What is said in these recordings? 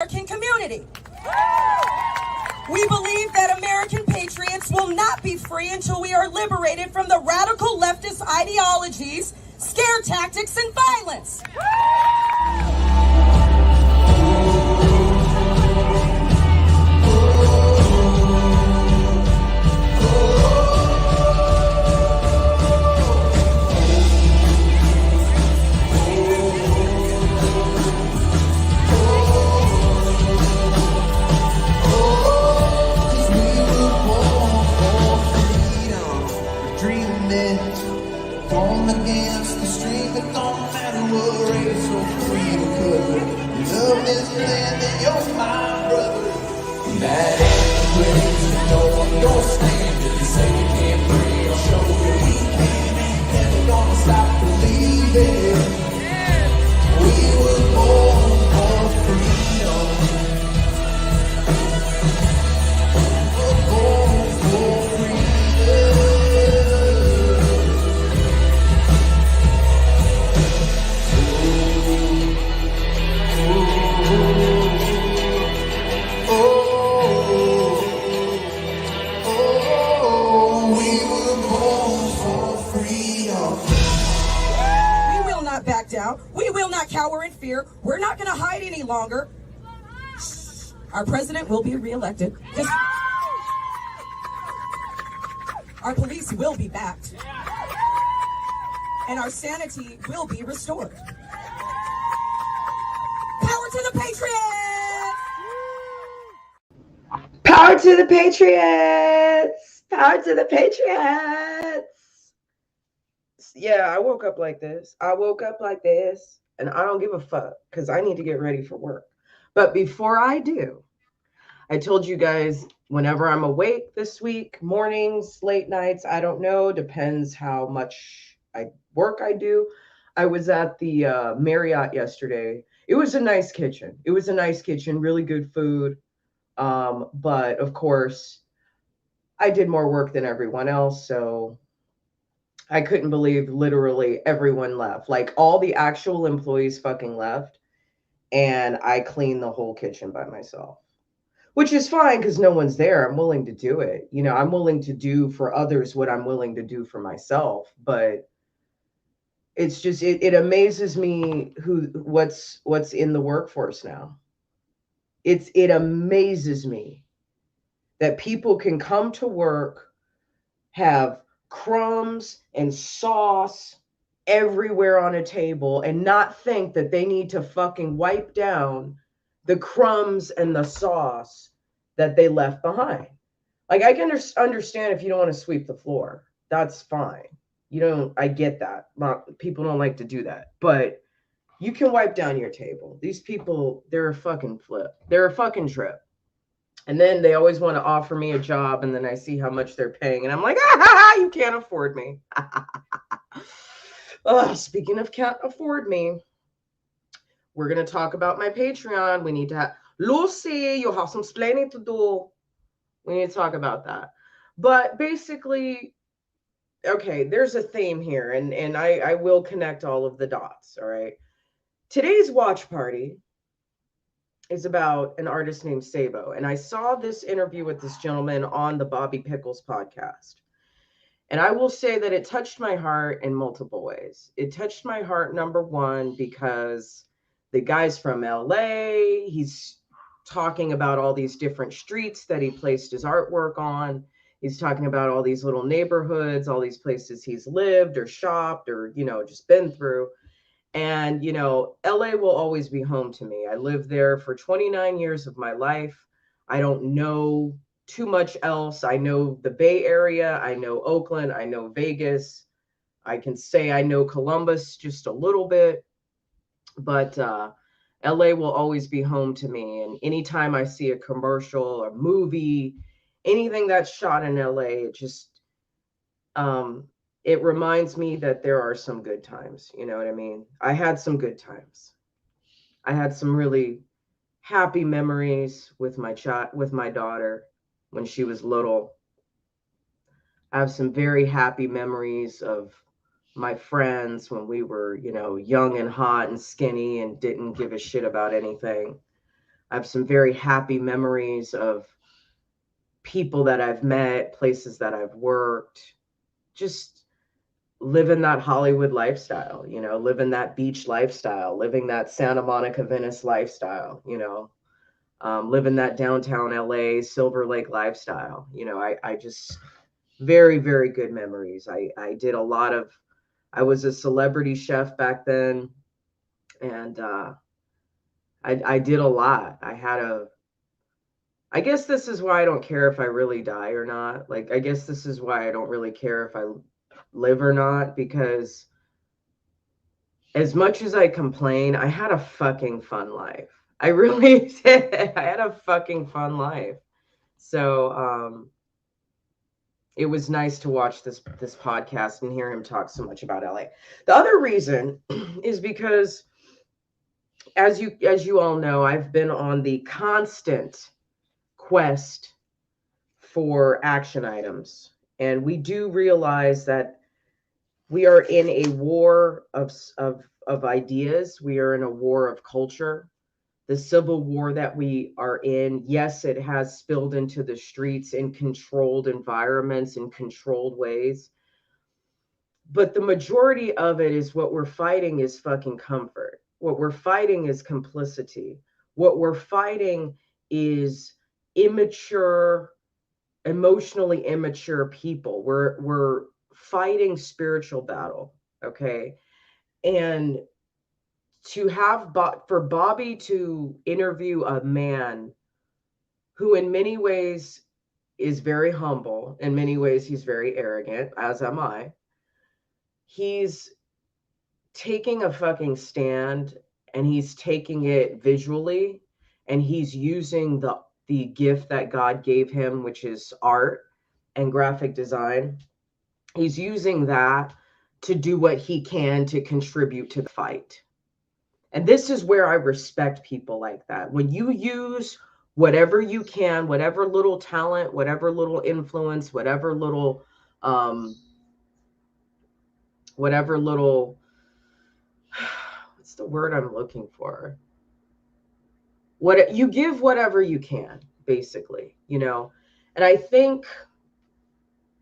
American community. We believe that American patriots will not be free until we are liberated from the radical leftist ideologies, scare tactics, and violence. Against the stream, it don't matter what race or creed or color. Love this land and you're my brother. That ain't ways to know I'm gonna stand. If you say you can't breathe, I'll show you we can. Ain't never gonna stop believing. We were born for freedom. We were born for freedom. Back down. We will not cower in fear. We're not going to hide any longer. Our president will be reelected. Our police will be backed. And our sanity will be restored. Power to the Patriots! Power to the Patriots! Power to the Patriots! Yeah, I woke up like this. And I don't give a fuck because I need to get ready for work. But before I do, I told you guys whenever I'm awake this week, mornings, late nights, I don't know, depends how much work I do. I was at the Marriott yesterday. It was a nice kitchen. Really good food. But of course, I did more work than everyone else, so I couldn't believe literally everyone left. Like all the actual employees fucking left. And I cleaned the whole kitchen by myself, which is fine because no one's there. I'm willing to do it. You know, I'm willing to do for others what I'm willing to do for myself. But it's just, it amazes me what's in the workforce now. It amazes me that people can come to work, have crumbs and sauce everywhere on a table and not think that they need to fucking wipe down the crumbs and the sauce that they left behind. Like, I can understand if you don't want to sweep the floor. That's fine. I get that. People don't like to do that. But you can wipe down your table. These people, they're a fucking flip. They're a fucking trip. And then they always want to offer me a job, and then I see how much they're paying, and I'm like, you can't afford me. Speaking of can't afford me, we're going to talk about my Patreon. We need to have, Lucy, you have some explaining to do. We need to talk about that. But basically, okay, there's a theme here, and I will connect all of the dots, all right? Today's watch party is about an artist named Sabo. And I saw this interview with this gentleman on the Bobby Pickles podcast. And I will say that it touched my heart in multiple ways. It touched my heart, number one, because the guy's from LA. He's talking about all these different streets that he placed his artwork on. He's talking about all these little neighborhoods, all these places he's lived or shopped or, just been through. And, LA will always be home to me. I lived there for 29 years of my life. I don't know too much else. I know the Bay Area. I know Oakland. I know Vegas. I can say I know Columbus just a little bit. But LA will always be home to me. And anytime I see a commercial or movie, anything that's shot in LA, it just... it reminds me that there are some good times. You know what I mean? I had some good times. I had some really happy memories with my daughter when she was little. I have some very happy memories of my friends when we were, young and hot and skinny and didn't give a shit about anything. I have some very happy memories of people that I've met, places that I've worked, just living that Hollywood lifestyle, living that beach lifestyle, living that Santa Monica, Venice lifestyle, living that downtown LA, Silver Lake lifestyle. I just very, very good memories. I did a lot of, I was a celebrity chef back then, and I did a lot. I guess this is why I don't care if I really die or not. Like, I guess this is why I don't really care if I live or not, because as much as I complain, I had a fucking fun life. I really did. I had a fucking fun life. So it was nice to watch this podcast and hear him talk so much about LA. The other reason is because, as you all know, I've been on the constant quest for action items, and we do realize that we are in a war of ideas. We are in a war of culture. The civil war that we are in, yes, it has spilled into the streets in controlled environments, in controlled ways. But the majority of it is, what we're fighting is fucking comfort. What we're fighting is complicity. What we're fighting is immature, emotionally immature people. We're fighting spiritual battle, okay? And to have for Bobby to interview a man who in many ways is very humble, in many ways he's very arrogant, as am I. He's taking a fucking stand, and he's taking it visually, and he's using the gift that God gave him, which is art and graphic design. He's using that to do what he can to contribute to the fight. And this is where I respect people like that. When you use whatever you can, whatever little talent, whatever little influence, whatever little what's the word I'm looking for? What you give, whatever you can, basically, And I think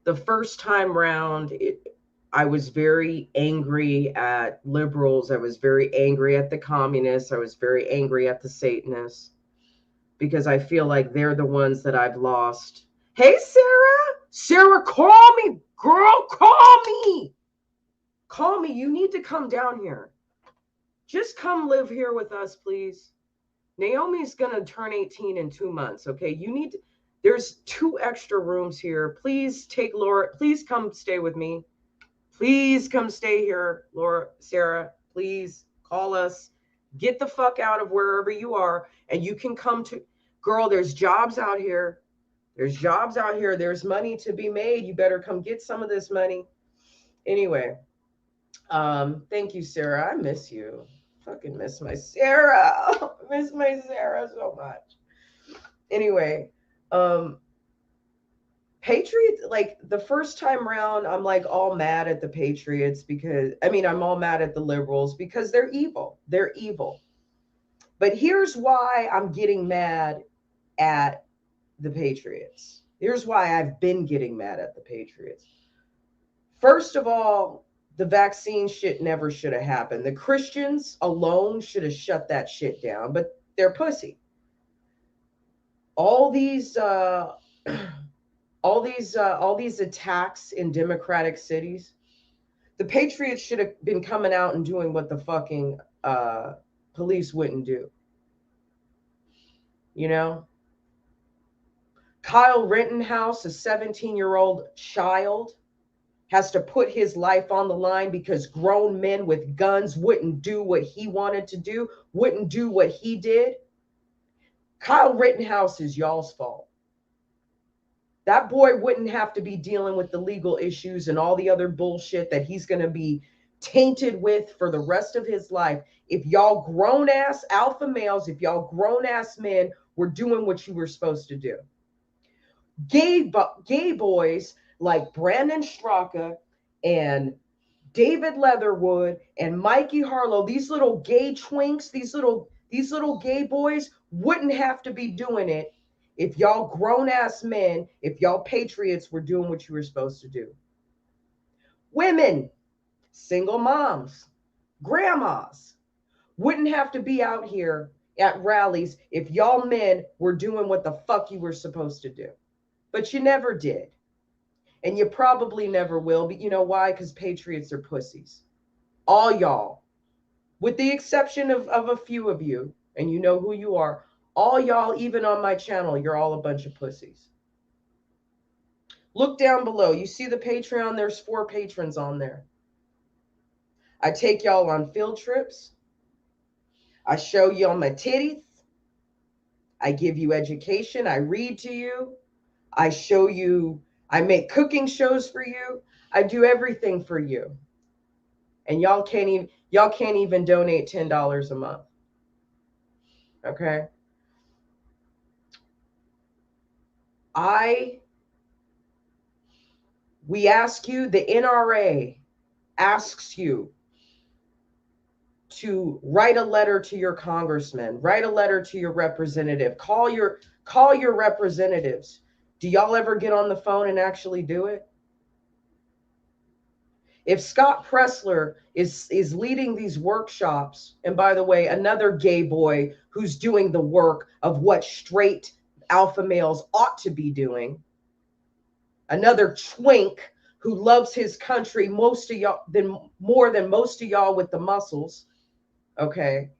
the first time round, I was very angry at liberals. I was very angry at the communists. I was very angry at the Satanists, because I feel like they're the ones that I've lost. Hey, Sarah! Sarah, call me! Girl, call me! Call me. You need to come down here. Just come live here with us, please. Naomi's going to turn 18 in 2 months, okay? There's 2 extra rooms here. Please take Laura. Please come stay with me. Please come stay here, Laura, Sarah. Please call us. Get the fuck out of wherever you are, and you can come to. Girl, there's jobs out here. There's jobs out here. There's money to be made. You better come get some of this money. Anyway, thank you, Sarah. I miss you. Fucking miss my Sarah. I miss my Sarah so much. Anyway, Patriots, like the first time around, I'm like all mad at the Patriots because, I'm all mad at the liberals because they're evil. They're evil. But here's why I'm getting mad at the Patriots. Here's why I've been getting mad at the Patriots. First of all, the vaccine shit never should have happened. The Christians alone should have shut that shit down, but they're pussy. All these attacks in democratic cities, the Patriots should have been coming out and doing what the fucking police wouldn't do. Kyle Rittenhouse, a 17-year-old child, has to put his life on the line because grown men with guns wouldn't do what he wanted to do, wouldn't do what he did. Kyle Rittenhouse is y'all's fault. That boy wouldn't have to be dealing with the legal issues and all the other bullshit that he's going to be tainted with for the rest of his life if y'all grown-ass alpha males, if y'all grown-ass men were doing what you were supposed to do. Gay boys like Brandon Straka and David Leatherwood and Mikey Harlow, these little gay twinks, these little gay boys wouldn't have to be doing it if y'all grown ass men, if y'all patriots were doing what you were supposed to do. Women, single moms, grandmas wouldn't have to be out here at rallies if y'all men were doing what the fuck you were supposed to do. But you never did. And you probably never will. But you know why? Because patriots are pussies. All y'all, with the exception of a few of you, and you know who you are, all y'all, even on my channel, you're all a bunch of pussies. Look down below. You see the Patreon? There's 4 patrons on there. I take y'all on field trips. I show you all my titties. I give you education. I read to you. I show you. I make cooking shows for you. I do everything for you. And y'all can't even donate $10 a month. Okay? We ask you, the NRA asks you to write a letter to your congressman, write a letter to your representative, call your representatives. Do y'all ever get on the phone and actually do it? If Scott Pressler is leading these workshops, and by the way, another gay boy who's doing the work of what straight alpha males ought to be doing, another twink who loves his country more than most of y'all with the muscles, okay?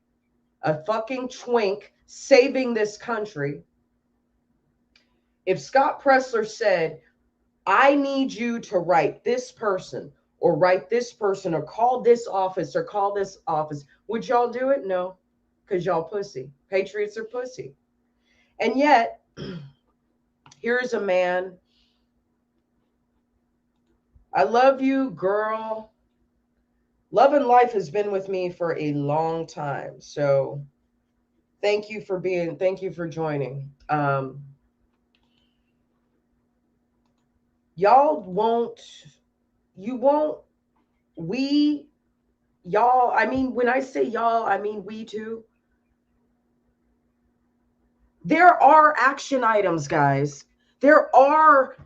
A fucking twink saving this country. If Scott Pressler said, I need you to write this person or write this person or call this office or call this office, would y'all do it? No, because y'all pussy. Patriots are pussy. And yet, here's a man. I love you, girl. Love and life has been with me for a long time. So thank you for joining. Y'all won't, y'all, I mean, when I say y'all, I mean we too. There are action items, guys. There are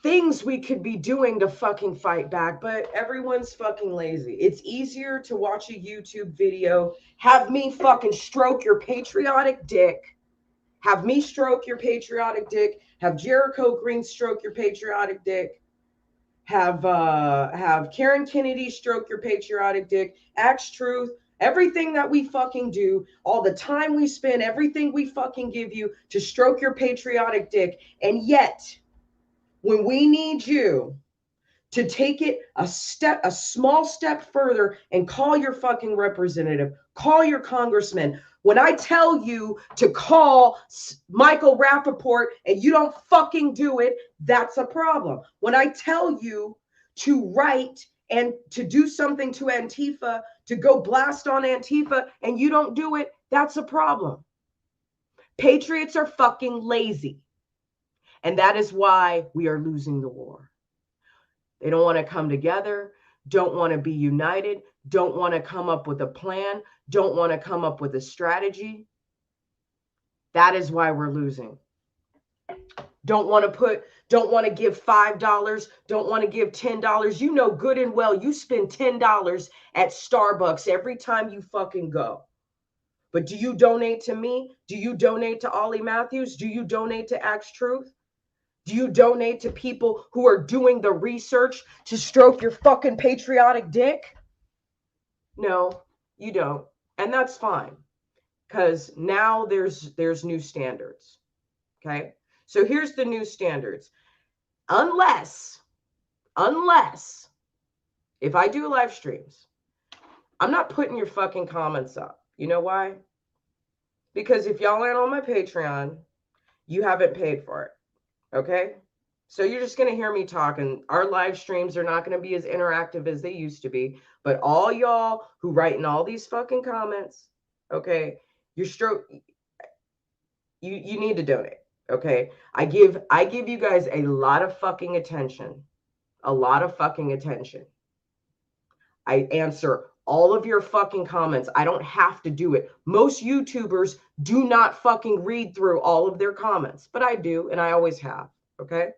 things we could be doing to fucking fight back, but everyone's fucking lazy. It's easier to watch a YouTube video, have me fucking stroke your patriotic dick, have me stroke your patriotic dick, have Jericho Green stroke your patriotic dick, have Karen Kennedy stroke your patriotic dick, Axe Truth, everything that we fucking do, all the time we spend, everything we fucking give you to stroke your patriotic dick, and yet when we need you to take it a small step further and call your fucking representative, call your congressman. When I tell you to call Michael Rappaport and you don't fucking do it, that's a problem. When I tell you to write and to do something to Antifa, to go blast on Antifa, and you don't do it, that's a problem. Patriots are fucking lazy. And that is why we are losing the war. They don't want to come together, don't want to be united, don't want to come up with a plan, don't want to come up with a strategy. That is why we're losing. Don't want to give $5, don't want to give $10. You know good and well you spend $10 at Starbucks every time you fucking go. But do you donate to me? Do you donate to Ollie Matthews? Do you donate to Axe Truth? Do you donate to people who are doing the research to stroke your fucking patriotic dick? No, you don't. And that's fine. Because now there's new standards. Okay? So here's the new standards. Unless if I do live streams, I'm not putting your fucking comments up. You know why? Because if y'all aren't on my Patreon, you haven't paid for it. Okay? So you're just going to hear me talk, and our live streams are not going to be as interactive as they used to be. But all y'all who write in all these fucking comments, okay, you need to donate. Okay? I give you guys a lot of fucking attention. A lot of fucking attention. I answer all of your fucking comments. I don't have to do it. Most YouTubers do not fucking read through all of their comments, but I do, and I always have. Okay.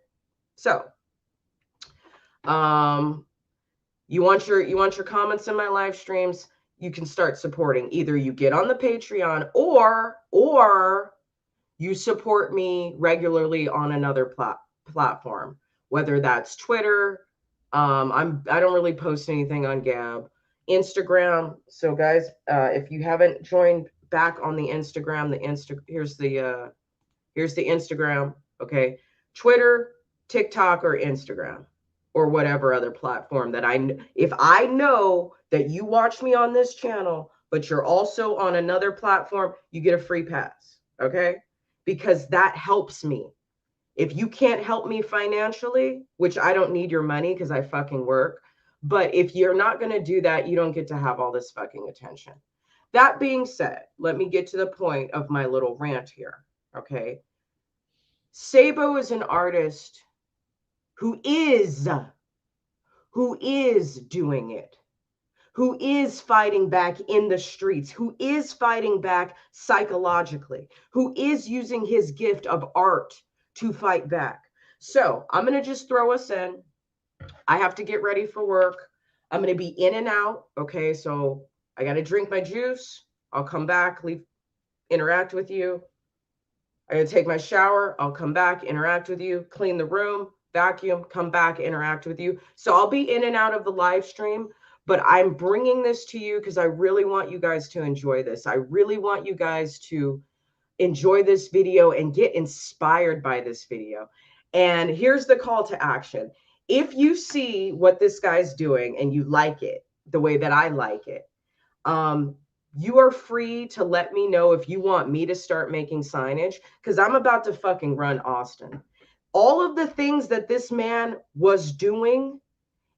So, you want your comments in my live streams, you can start supporting. Either you get on the Patreon or you support me regularly on another platform, whether that's Twitter. I don't really post anything on Gab, Instagram. So guys, if you haven't joined back on the Instagram, here's the Instagram. Okay, Twitter, TikTok, or Instagram, or whatever other platform that if I know that you watch me on this channel, but you're also on another platform, you get a free pass. Okay, because that helps me. If you can't help me financially, which I don't need your money because I fucking work, but if you're not going to do that, you don't get to have all this fucking attention. That being said, let me get to the point of my little rant here. Okay. Sabo is an artist who is doing it, who is fighting back in the streets, who is fighting back psychologically, who is using his gift of art to fight back. So I'm going to just throw us in. I have to get ready for work. I'm going to be in and out. Okay. So I got to drink my juice. I'll come back, interact with you. I got to take my shower. I'll come back, interact with you, clean the room, vacuum, come back, interact with you. So I'll be in and out of the live stream, but I'm bringing this to you because I really want you guys to enjoy this. I really want you guys to enjoy this video and get inspired by this video. And here's the call to action. If you see what this guy's doing and you like it the way that I like it, you are free to let me know if you want me to start making signage, because I'm about to fucking run Austin. All of the things that this man was doing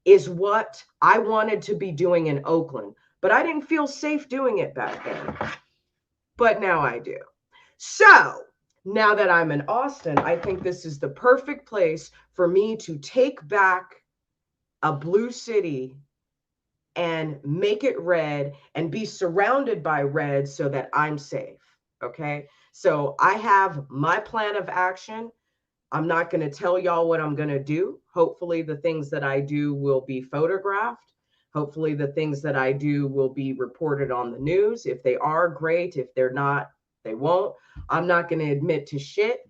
is what I wanted to be doing in Oakland, but I didn't feel safe doing it back then. But now I do. So now that I'm in Austin, I think this is the perfect place for me to take back a blue city and make it red and be surrounded by red so that I'm safe. Okay. So I have my plan of action. I'm not going to tell y'all what I'm going to do. Hopefully the things that I do will be photographed. Hopefully the things that I do will be reported on the news. If they are, great. If they're not, they won't. I'm not going to admit to shit.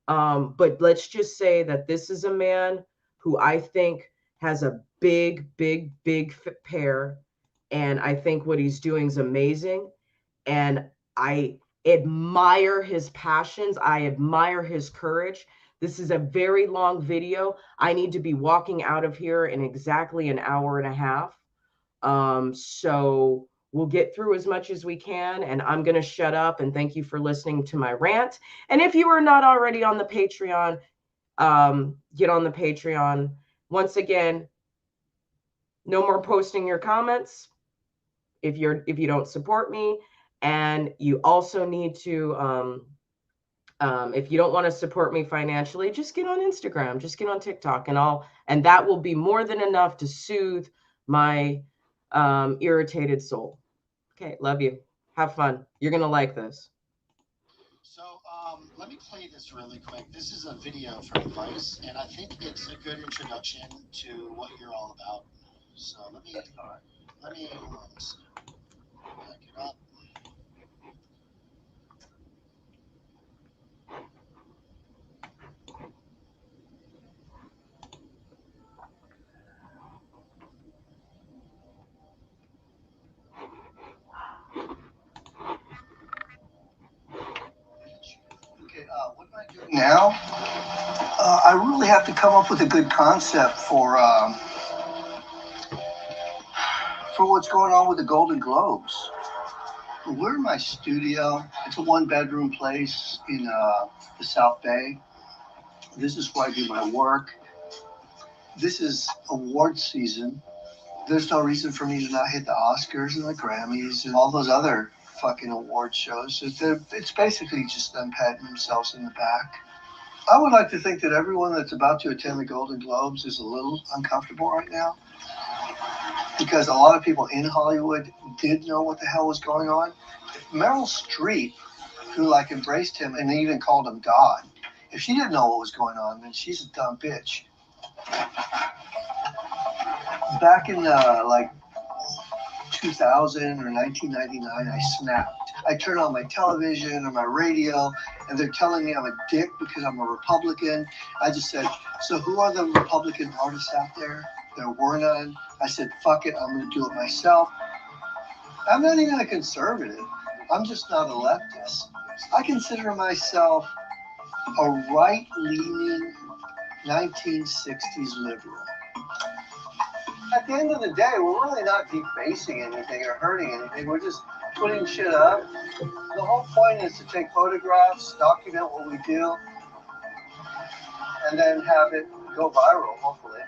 But let's just say that this is a man who I think has a big pair. And I think what he's doing is amazing. And I admire his passions. I admire his courage. This is a very long video. I need to be walking out of here in exactly an hour and a half. So we'll get through as much as we can, and I'm going to shut up and thank you for listening to my rant. And if you are not already on the Patreon, get on the Patreon. Once again, no more posting your comments if you don't support me. And you also need to, if you don't want to support me financially, just get on Instagram, just get on TikTok, and that will be more than enough to soothe my irritated soul. Okay, love you. Have fun. You're gonna like this. So let me play this really quick. This is a video from Vice, and I think it's a good introduction to what you're all about. So let me back it up. Okay, what am I doing now? I really have to come up with a good concept for what's going on with the Golden Globes. We're in my studio. It's a one-bedroom place in the South Bay. This is where I do my work. This is award season. There's no reason for me to not hit the Oscars and the Grammys and all those other fucking award shows. It's basically just them patting themselves in the back. I would like to think that everyone that's about to attend the Golden Globes is a little uncomfortable right now. because a lot of people in Hollywood did know what the hell was going on. Meryl Streep, who like embraced him and even called him God, if she didn't know what was going on, then she's a dumb bitch. Back in like 2000 or 1999, I snapped. I turn on my television or my radio, and they're telling me I'm a dick because I'm a Republican. I just said, so who are the Republican artists out there? There were none. I said, fuck it, I'm going to do it myself. I'm not even a conservative. I'm just not a leftist. I consider myself a right-leaning 1960s liberal. At the end of the day, we're really not defacing anything or hurting anything. We're just putting shit up. The whole point is to take photographs, document what we do, and then have it go viral, hopefully.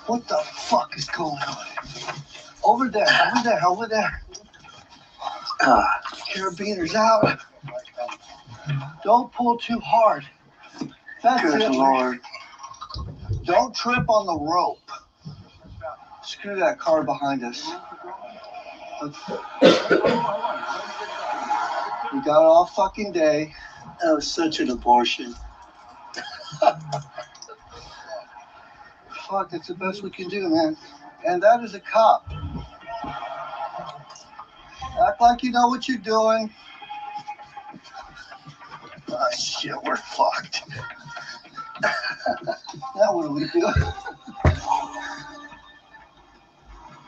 What the fuck is going on? Over there, over there, over there. Carabiners out. Don't pull too hard. That's Good it. Lord. Don't trip on the rope. Screw that car behind us. We got all fucking day. That was such an abortion. Fuck, that's the best we can do, man. And that is a cop. Act like you know what you're doing. Oh, shit, we're fucked. Now what do we do?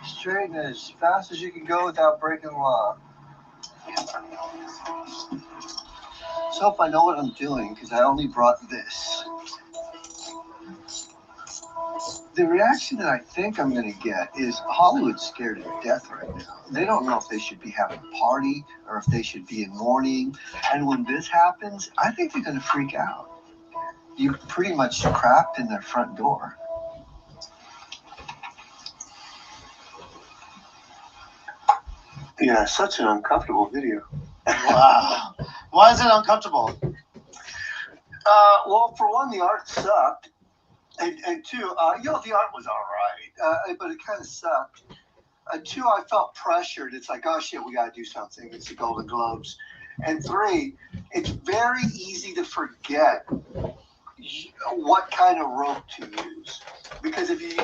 Straighten as fast as you can go without breaking law. So hope I know what I'm doing, because I only brought this. The reaction that I think I'm going to get is Hollywood's scared to death right now. They don't know if they should be having a party or if they should be in mourning. And when this happens, I think they're going to freak out. You pretty much crapped in their front door. Yeah, such an uncomfortable video. Wow. Why is it uncomfortable? Well, for one, the art sucked. And two, the art was all right, but it kind of sucked. Two, I felt pressured. It's like, oh shit, we got to do something. It's the Golden Globes. And three, it's very easy to forget what kind of rope to use, because if you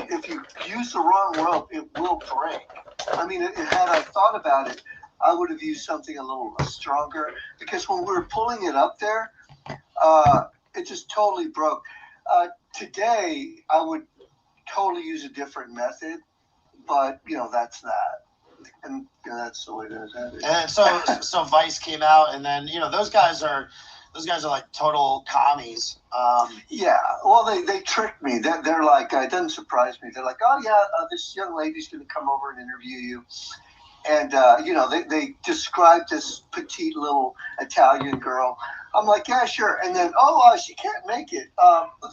use the wrong rope, it will break. I mean, had I thought about it, I would have used something a little stronger, because when we were pulling it up there, it just totally broke. Today, I would totally use a different method, but that's that, and that's the way it is. And so Vice came out, and then those guys are like total commies. Yeah, well, they tricked me. They're like, it doesn't surprise me. They're like, oh yeah, this young lady's going to come over and interview you. And, they described this petite little Italian girl. I'm like, yeah, sure. And then, she can't make it.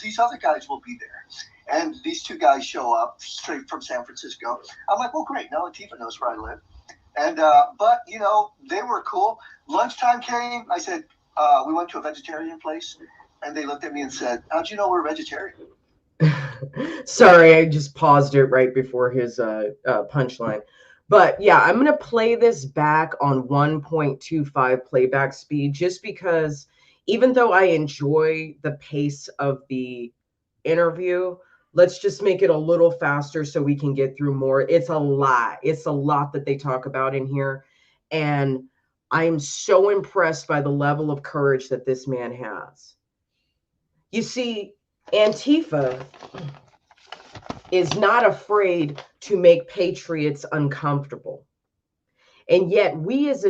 These other guys will be there. And these two guys show up straight from San Francisco. I'm like, well, great. Now Latifah knows where I live. And, but, they were cool. Lunchtime came. I said, we went to a vegetarian place. And they looked at me and said, how'd you know we're vegetarian? Sorry, I just paused it right before his punchline. But yeah, I'm going to play this back on 1.25 playback speed, just because even though I enjoy the pace of the interview, let's just make it a little faster so we can get through more. It's a lot. It's a lot that they talk about in here. And I'm so impressed by the level of courage that this man has. You see, Antifa is not afraid to make patriots uncomfortable. And yet we as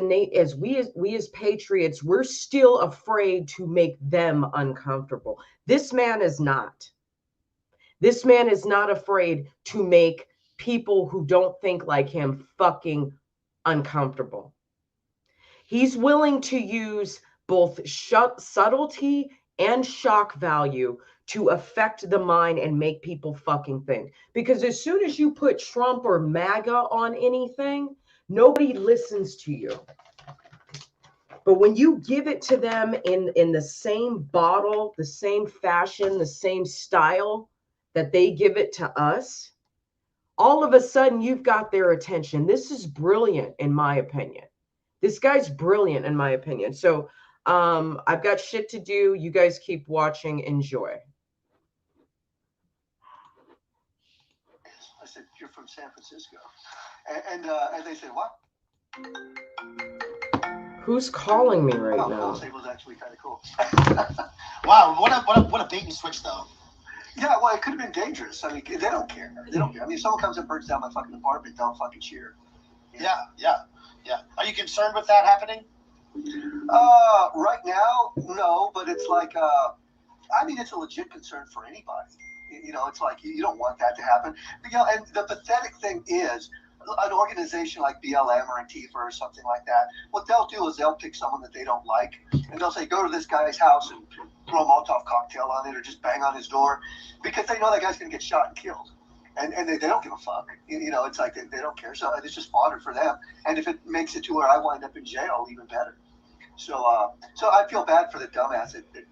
patriots, we're still afraid to make them uncomfortable. This man is not. This man is not afraid to make people who don't think like him fucking uncomfortable. He's willing to use both subtlety and shock value to affect the mind and make people fucking think. Because as soon as you put Trump or MAGA on anything, nobody listens to you. But when you give it to them in the same bottle, the same fashion, the same style that they give it to us, all of a sudden you've got their attention. This is brilliant, in my opinion. This guy's brilliant, in my opinion. So I've got shit to do. You guys keep watching. Enjoy. I said, you're from San Francisco. And they said, what? Who's calling me right now? It was actually kind of cool. Wow, what a bait and switch, though. Yeah, well, it could have been dangerous. I mean, they don't care. They don't care. I mean, if someone comes and burns down my fucking apartment, they'll fucking cheer. Yeah. Are you concerned with that happening? Right now, no, but it's like, I mean, it's a legit concern for anybody. You know, it's like, you don't want that to happen. You know, and the pathetic thing is, an organization like BLM or Antifa or something like that, what they'll do is they'll pick someone that they don't like, and they'll say, go to this guy's house and throw a Molotov cocktail on it or just bang on his door, because they know that guy's going to get shot and killed. And they don't give a fuck. You know, it's like they don't care. So it's just fodder for them. And if it makes it to where I wind up in jail, even better. So I feel bad for the dumbass that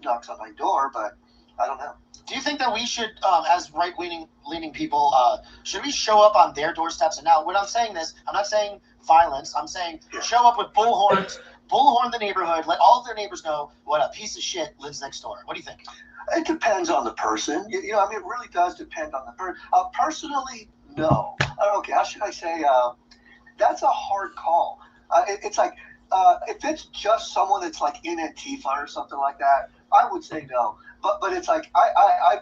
knocks on my door, but I don't know. Do you think that we should, as right-leaning people, should we show up on their doorsteps? And now, when I'm saying this, I'm not saying violence. I'm saying show up with bullhorns, bullhorn the neighborhood, let all of their neighbors know what a piece of shit lives next door. What do you think? It depends on the person. You know, I mean, it really does depend on the person. Personally, no. Okay, how should I say? That's a hard call. It's like, if it's just someone that's like in Antifa or something like that, I would say no. But it's like I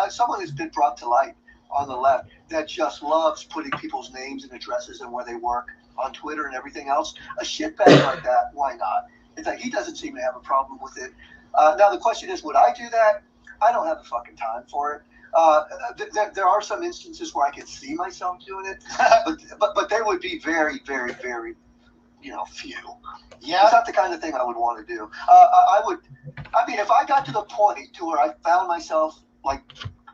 someone has been brought to light on the left that just loves putting people's names and addresses and where they work on Twitter and everything else. A shitbag like that, why not? It's like he doesn't seem to have a problem with it. Now the question is, would I do that? I don't have the fucking time for it. There are some instances where I could see myself doing it, but they would be very, very, very, few. Yeah, it's not the kind of thing I would want to do. I mean, if I got to the point to where I found myself like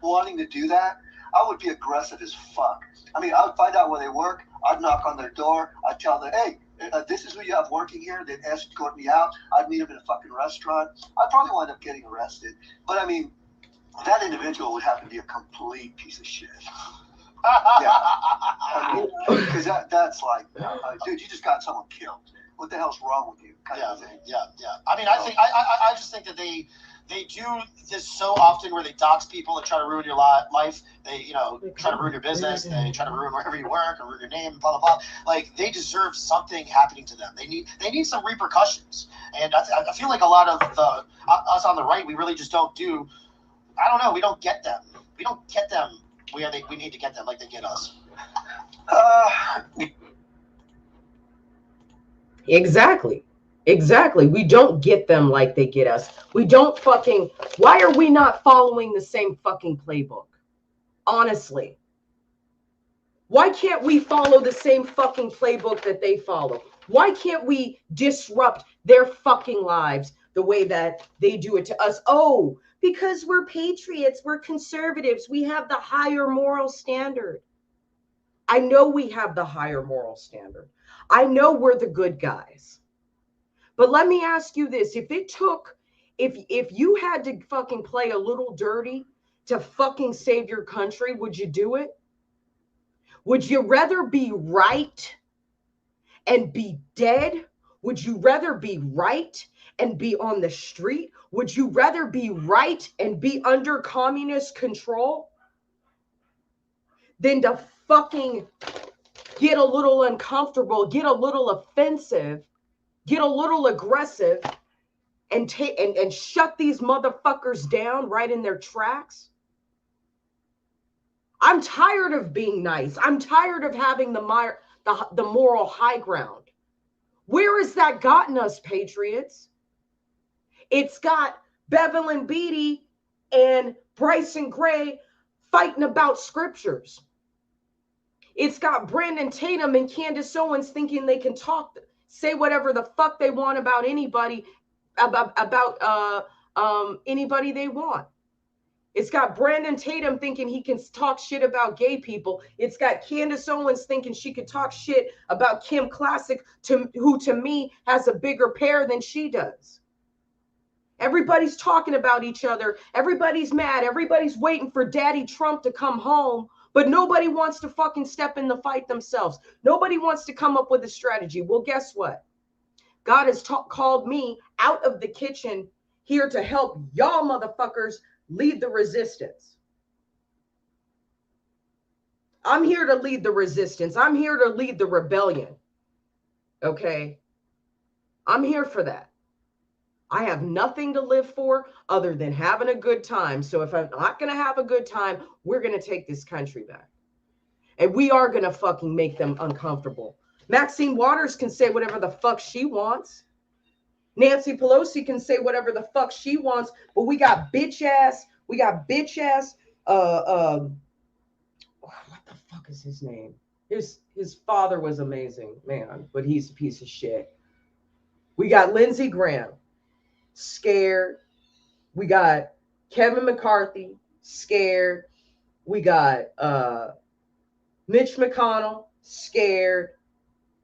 wanting to do that, I would be aggressive as fuck. I mean, I would find out where they work. I'd knock on their door. I'd tell them, hey, this is who you have working here. They'd escort me out. I'd meet them in a fucking restaurant. I'd probably wind up getting arrested. But I mean, that individual would have to be a complete piece of shit. Yeah, I mean, because that's like, dude, you just got someone killed. What the hell's wrong with you? Kind of thing. Yeah. I mean, I just think that they do this so often where they dox people and try to ruin your life. They, try to ruin your business. They try to ruin wherever you work or ruin your name, blah, blah, blah. Like, they deserve something happening to them. They need some repercussions. And I feel like a lot of us on the right, we really just don't do, I don't know, we don't get them. We don't get them where we need to get them like they get us. Exactly. We don't get them like they get us. We don't fucking, why are we not following the same fucking playbook? Honestly. Why can't we follow the same fucking playbook that they follow? Why can't we disrupt their fucking lives the way that they do it to us? Oh, because we're patriots, we're conservatives, we have the higher moral standard. I know we have the higher moral standard. I know we're the good guys. But let me ask you this. If you had to fucking play a little dirty to fucking save your country, would you do it? Would you rather be right and be dead? Would you rather be right and be on the street? Would you rather be right and be under communist control than to fucking get a little uncomfortable, get a little offensive, get a little aggressive, and shut these motherfuckers down right in their tracks? I'm tired of being nice. I'm tired of having the moral high ground. Where has that gotten us, patriots? It's got Bevelyn Beatty and Bryson Gray fighting about scriptures. It's got Brandon Tatum and Candace Owens thinking they can say whatever the fuck they want about anybody, about anybody they want. It's got Brandon Tatum thinking he can talk shit about gay people. It's got Candace Owens thinking she could talk shit about Kim Classic, who to me has a bigger pair than she does. Everybody's talking about each other. Everybody's mad. Everybody's waiting for Daddy Trump to come home, but nobody wants to fucking step in the fight themselves. Nobody wants to come up with a strategy. Well, guess what? God has called me out of the kitchen here to help y'all motherfuckers lead the resistance. I'm here to lead the resistance. I'm here to lead the rebellion. Okay? I'm here for that. I have nothing to live for other than having a good time. So if I'm not going to have a good time, we're going to take this country back. And we are going to fucking make them uncomfortable. Maxine Waters can say whatever the fuck she wants. Nancy Pelosi can say whatever the fuck she wants, but we got bitch ass, what the fuck is his name? His father was amazing, man, but he's a piece of shit. We got Lindsey Graham, scared. We got Kevin McCarthy, scared. We got Mitch McConnell, scared.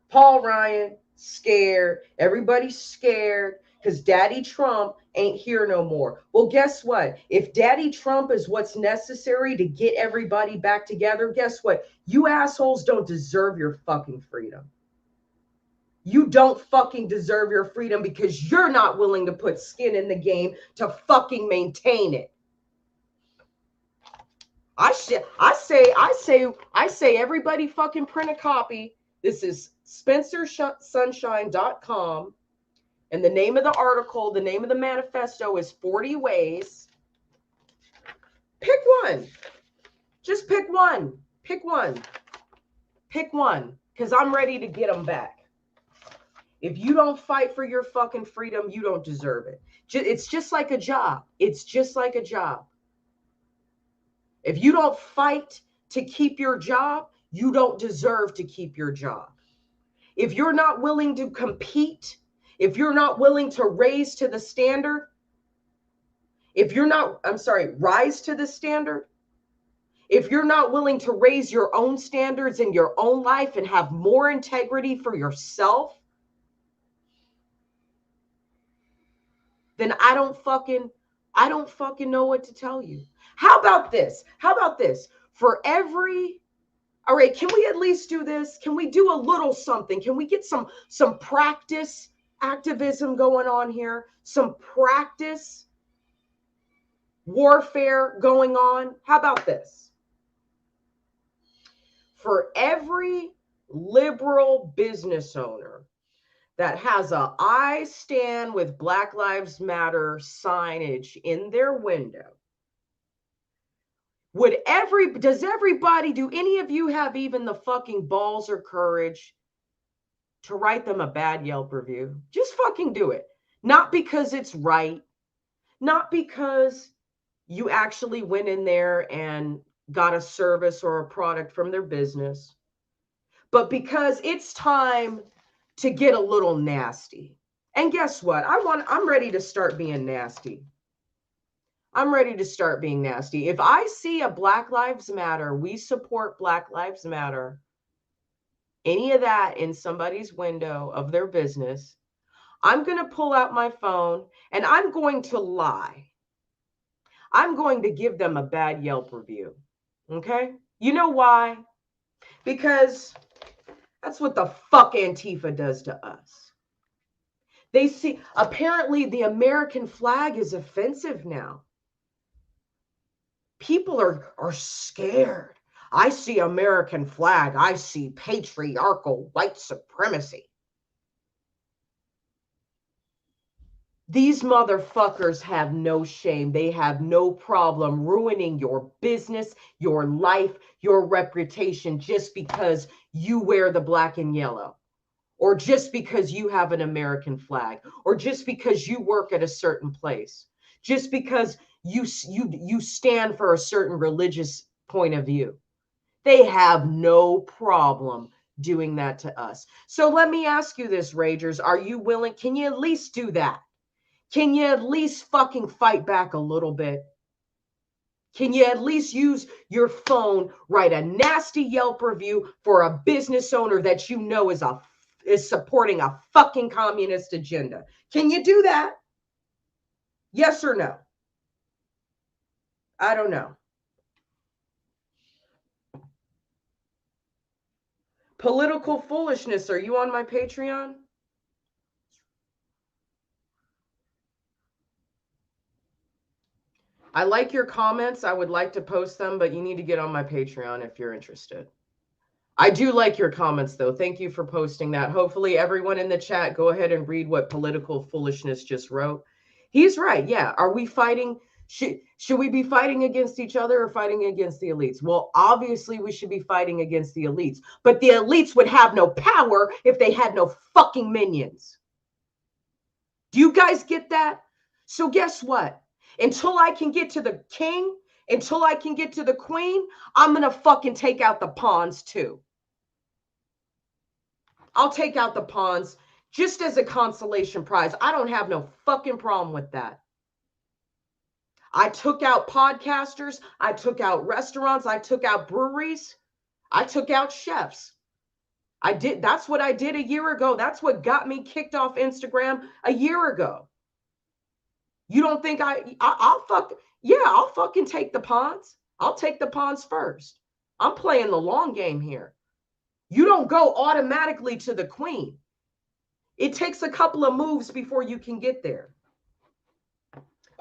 Paul Ryan, scared. Everybody's scared because Daddy Trump ain't here no more. Well, guess what? If Daddy Trump is what's necessary to get everybody back together, guess what? You assholes don't deserve your fucking freedom. You don't fucking deserve your freedom because you're not willing to put skin in the game to fucking maintain it. I say everybody fucking print a copy. This is SpencerSunshine.com. And the name of the article, the name of the manifesto is 40 Ways. Pick one. Just pick one. Pick one. Pick one. Because I'm ready to get them back. If you don't fight for your fucking freedom, you don't deserve it. It's just like a job. It's just like a job. If you don't fight to keep your job, you don't deserve to keep your job. If you're not willing to compete, if you're not willing to rise to the standard, if you're not willing to raise your own standards in your own life and have more integrity for yourself, then I don't fucking know what to tell you. How about this? All right, can we at least do this? Can we do a little something? Can we get some practice activism going on here? Some practice warfare going on? How about this? For every liberal business owner that has a "I stand with Black Lives Matter" signage in their window, do any of you have even the fucking balls or courage to write them a bad Yelp review? Just fucking do it. Not because it's right, not because you actually went in there and got a service or a product from their business, but because it's time to get a little nasty. And guess what? I'm ready to start being nasty. I'm ready to start being nasty. If I see a Black Lives Matter, we support Black Lives Matter, any of that in somebody's window of their business, I'm going to pull out my phone and I'm going to lie. I'm going to give them a bad Yelp review. Okay? You know why? Because that's what the fuck Antifa does to us. They see, apparently the American flag is offensive now. People are scared. I see American flag. I see patriarchal white supremacy. These motherfuckers have no shame. They have no problem ruining your business, your life, your reputation just because you wear the black and yellow, or just because you have an American flag, or just because you work at a certain place, just because you stand for a certain religious point of view. They have no problem doing that to us. So let me ask you this, Ragers. Are you willing? Can you at least do that? Can you at least fucking fight back a little bit? Can you at least use your phone, write a nasty Yelp review for a business owner that you know is supporting a fucking communist agenda? Can you do that? Yes or no? I don't know. Political foolishness. Are you on my Patreon? I like your comments. I would like to post them, but you need to get on my Patreon if you're interested. I do like your comments, though. Thank you for posting that. Hopefully, everyone in the chat, go ahead and read what Political Foolishness just wrote. He's right. Yeah. Are we fighting? Should we be fighting against each other or fighting against the elites? Well, obviously, we should be fighting against the elites. But the elites would have no power if they had no fucking minions. Do you guys get that? So guess what? Until I can get to the king, until I can get to the queen, I'm going to fucking take out the pawns too. I'll take out the pawns just as a consolation prize. I don't have no fucking problem with that. I took out podcasters. I took out restaurants. I took out breweries. I took out chefs. I did. That's what I did a year ago. That's what got me kicked off Instagram a year ago. You don't think I'll fucking take the pawns. I'll take the pawns first. I'm playing the long game here. You don't go automatically to the queen. It takes a couple of moves before you can get there.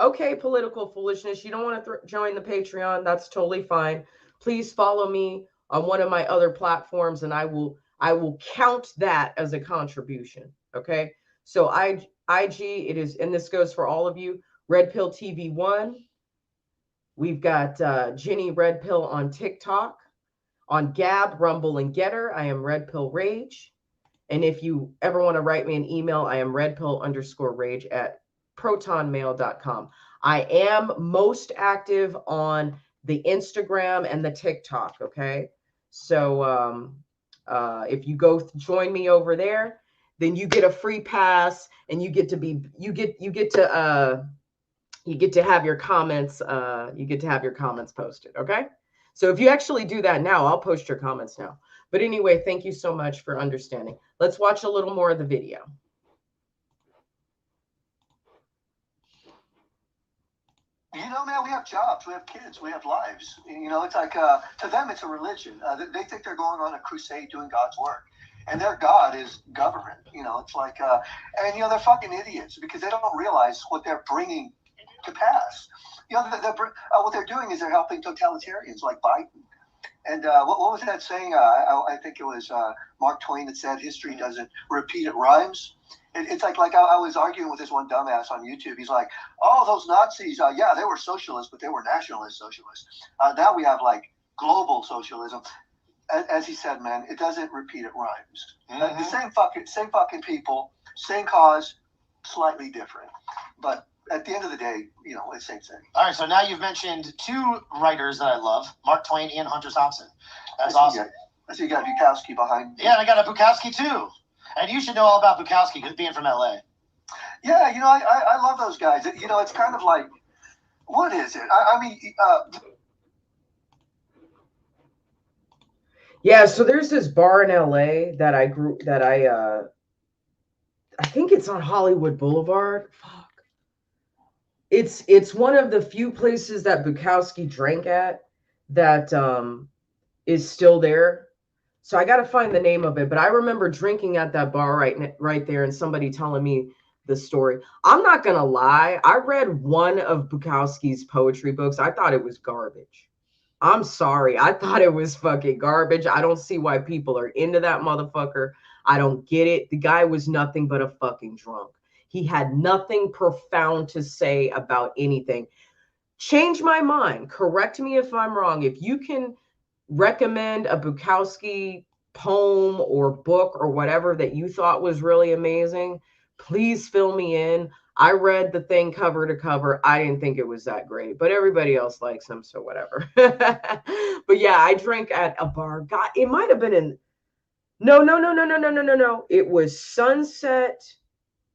Okay, Political Foolishness. You don't want to join the Patreon. That's totally fine. Please follow me on one of my other platforms, and I will count that as a contribution. Okay. So IG, it is, and this goes for all of you, Red Pill TV 1. We've got Jenny Red Pill on TikTok. On Gab, Rumble, and Getter, I am Red Pill Rage. And if you ever want to write me an email, I am redpill_rage at protonmail.com. I am most active on the Instagram and the TikTok, okay? So if you go join me over there, then you get a free pass and you get to have your comments posted, okay? So if you actually do that now, I'll post your comments now. But anyway, thank you so much for understanding. Let's watch a little more of the video. You know, man, we have jobs, we have kids, we have lives. You know, it's like, to them, it's a religion. They think they're going on a crusade doing God's work. And their God is government. You know, it's like, and, you know, they're fucking idiots because they don't realize what they're bringing to pass. You know, what they're doing is they're helping totalitarians like Biden. And what was that saying? I think it was Mark Twain that said, history doesn't repeat, it rhymes. It's like I was arguing with this one dumbass on YouTube. He's like, oh, those Nazis, yeah, they were socialists, but they were nationalist socialists. Now we have like global socialism. As he said, man, it doesn't repeat, it rhymes. Mm-hmm. The same fucking people, same cause, slightly different. But at the end of the day, you know, it's the same thing. All right, so now you've mentioned two writers that I love, Mark Twain and Hunter Thompson. That's awesome. I see you got Bukowski behind you. Yeah, I got a Bukowski too. And you should know all about Bukowski, being from LA. Yeah, you know, I love those guys. You know, it's kind of like, what is it? I mean, yeah, so there's this bar in LA that I think it's on Hollywood Boulevard. Fuck. It's one of the few places that Bukowski drank at that is still there. So I got to find the name of it. But I remember drinking at that bar right there and somebody telling me the story. I'm not going to lie. I read one of Bukowski's poetry books. I thought it was garbage. I'm sorry. I thought it was fucking garbage. I don't see why people are into that motherfucker. I don't get it. The guy was nothing but a fucking drunk. He had nothing profound to say about anything. Change my mind. Correct me if I'm wrong. If you can recommend a Bukowski poem or book or whatever that you thought was really amazing, please fill me in. I read the thing cover to cover. I didn't think it was that great, but everybody else likes them, so whatever. But yeah, I drank at a bar. God, it might have been in no. It was Sunset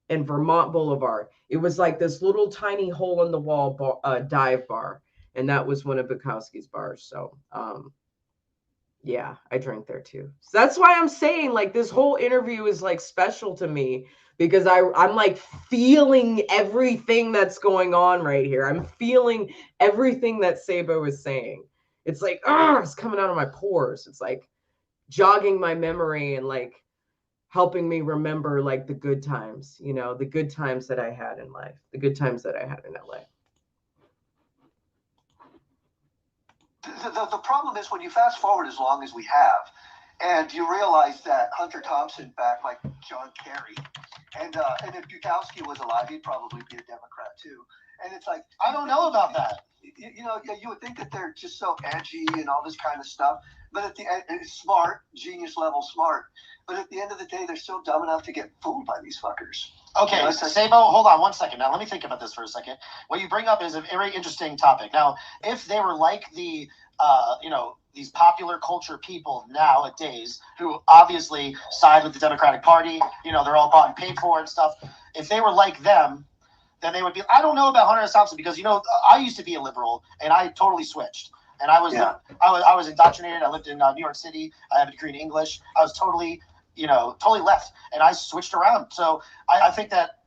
and Vermont Boulevard. It was like this little tiny hole in the wall bar, dive bar, and that was one of Bukowski's bars. So yeah, I drank there too. So that's why I'm saying like this whole interview is like special to me because I'm like feeling everything that's going on right here. I'm feeling everything that Sabo is saying. It's like, oh, it's coming out of my pores. It's like jogging my memory and like helping me remember like the good times, you know, the good times that I had in life, the good times that I had in LA. The problem is when you fast forward as long as we have, and you realize that Hunter Thompson backed like John Kerry, and if Bukowski was alive, he'd probably be a Democrat too. And it's like, I don't know about that. You know, you would think that they're just so edgy and all this kind of stuff, but at the end, it's smart, genius level smart. But at the end of the day, they're so dumb enough to get fooled by these fuckers. Okay, You know, Sabo, hold on 1 second. Now, let me think about this for a second. What you bring up is a very interesting topic. Now, if they were like the, these popular culture people nowadays who obviously side with the Democratic Party, they're all bought and paid for and stuff. If they were like them, then they would be. I don't know about Hunter S. Thompson because I used to be a liberal and I totally switched. And I was indoctrinated. I lived in New York City. I have a degree in English. I was totally left, and I switched around. So I think that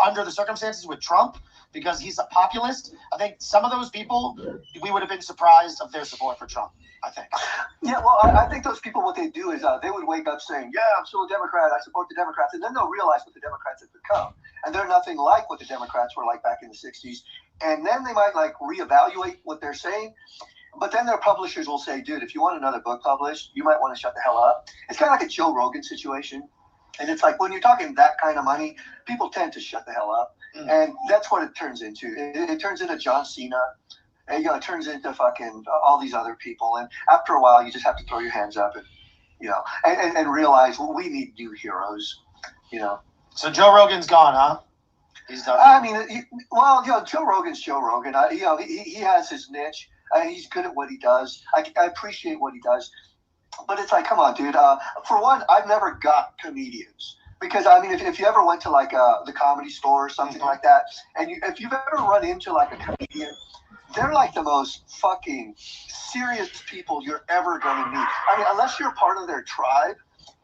under the circumstances with Trump, because he's a populist, I think some of those people, we would have been surprised of their support for Trump, I think. Yeah, well, I think those people, what they do is they would wake up saying, yeah, I'm still a Democrat, I support the Democrats, and then they'll realize what the Democrats have become. And they're nothing like what the Democrats were like back in the 60s. And then they might like reevaluate what they're saying. But then their publishers will say, dude, if you want another book published, you might want to shut the hell up. It's kind of like a Joe Rogan situation. And it's like when you're talking that kind of money, people tend to shut the hell up. And that's what it turns into. It turns into John Cena. And, it turns into fucking all these other people. And after a while, you just have to throw your hands up and realize, well, we need new heroes, So Joe Rogan's gone, huh? He's done. I mean, Joe Rogan's Joe Rogan. He has his niche. He's good at what he does. I appreciate what he does. But it's like, come on, dude. For one, I've never got comedians. Because, I mean, if you ever went to, like, the Comedy Store or something like that, and if you've ever run into, like, a comedian, they're, like, the most fucking serious people you're ever going to meet. I mean, unless you're part of their tribe,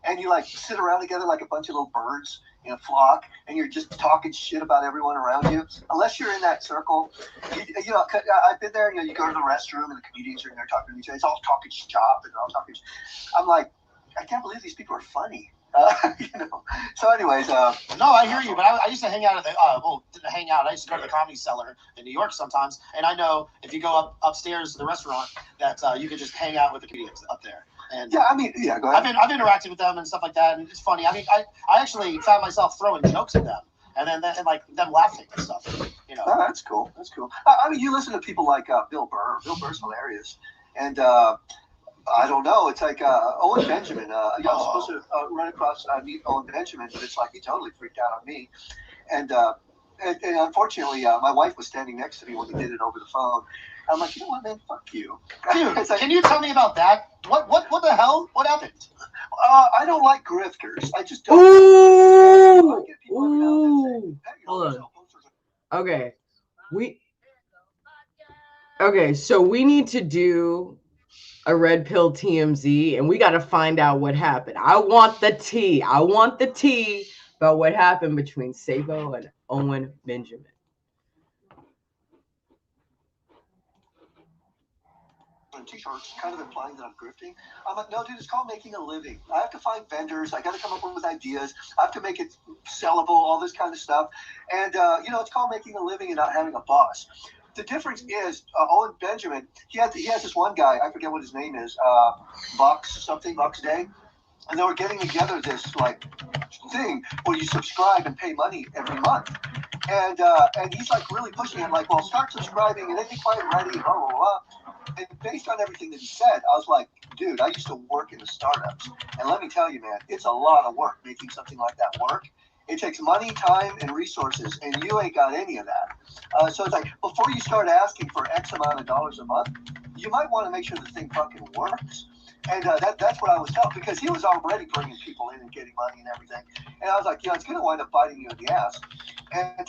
and you, like, sit around together like a bunch of little birds in a flock, and you're just talking shit about everyone around you. Unless you're in that circle, I've been there. You go to the restroom, and the comedians are in there talking to each other. It's all talking shop and all talking. I'm like, I can't believe these people are funny. So, anyways, no, I hear you. But I used to hang out at the I used to go to the Comedy Cellar in New York sometimes, and I know if you go upstairs to the restaurant that you could just hang out with the comedians up there. And go ahead. I've interacted with them and stuff like that, and it's funny. I mean, I actually found myself throwing jokes at them, and then like them laughing and stuff. Oh, that's cool. That's cool. I mean, you listen to people like Bill Burr. Bill Burr's hilarious, and I don't know. It's like Owen Benjamin. I was supposed to run across meet Owen Benjamin, but it's like he totally freaked out on me, and unfortunately, my wife was standing next to me when he did it over the phone. I'm like, you know what, man? Fuck you. Dude, like, can you tell me about that? What the hell? What happened? I don't like grifters. I just don't. Ooh. Hold on. Okay, so we need to do a Red Pill TMZ, and we got to find out what happened. I want the tea. About what happened between Sabo and Owen Benjamin. T-shirts kind of implying that I'm grifting. I'm like, no, dude, it's called making a living. I have to find vendors. I got to come up with ideas. I have to make it sellable, all this kind of stuff. And, it's called making a living and not having a boss. The difference is Owen Benjamin, he has this one guy, I forget what his name is, Bucks Day. And they were getting together this like thing where you subscribe and pay money every month. And he's like really pushing it, like, well, start subscribing and then you quite ready, blah, blah, blah. And based on everything that he said, I was like, dude, I used to work in the startups. And let me tell you, man, it's a lot of work making something like that work. It takes money, time, and resources, and you ain't got any of that. So it's like, before you start asking for X amount of dollars a month, you might want to make sure the thing fucking works. And that's what I was told, because he was already bringing people in and getting money and everything. And I was like, it's going to wind up biting you in the ass. And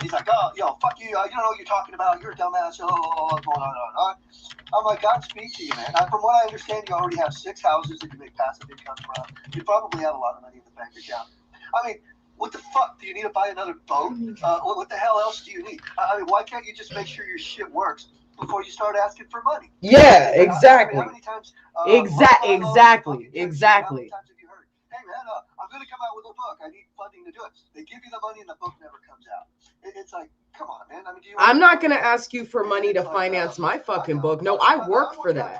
he's like, oh, fuck you. You don't know what you're talking about. You're a dumbass. Going on. I'm like, Godspeed to you, man. From what I understand, you already have 6 houses that you make passive income from. You probably have a lot of money in the bank account. I mean, what the fuck? Do you need to buy another boat? What the hell else do you need? I mean, why can't you just make sure your shit works before you start asking for money? Yeah, exactly. How many times? Exactly. How many times have you heard, hey man, I'm going to come out with a book. I need funding to do it. They give you the money and the book never comes out. It's like, come on, man. I mean, I'm not going to ask you for money to finance my fucking book. No, I work for that.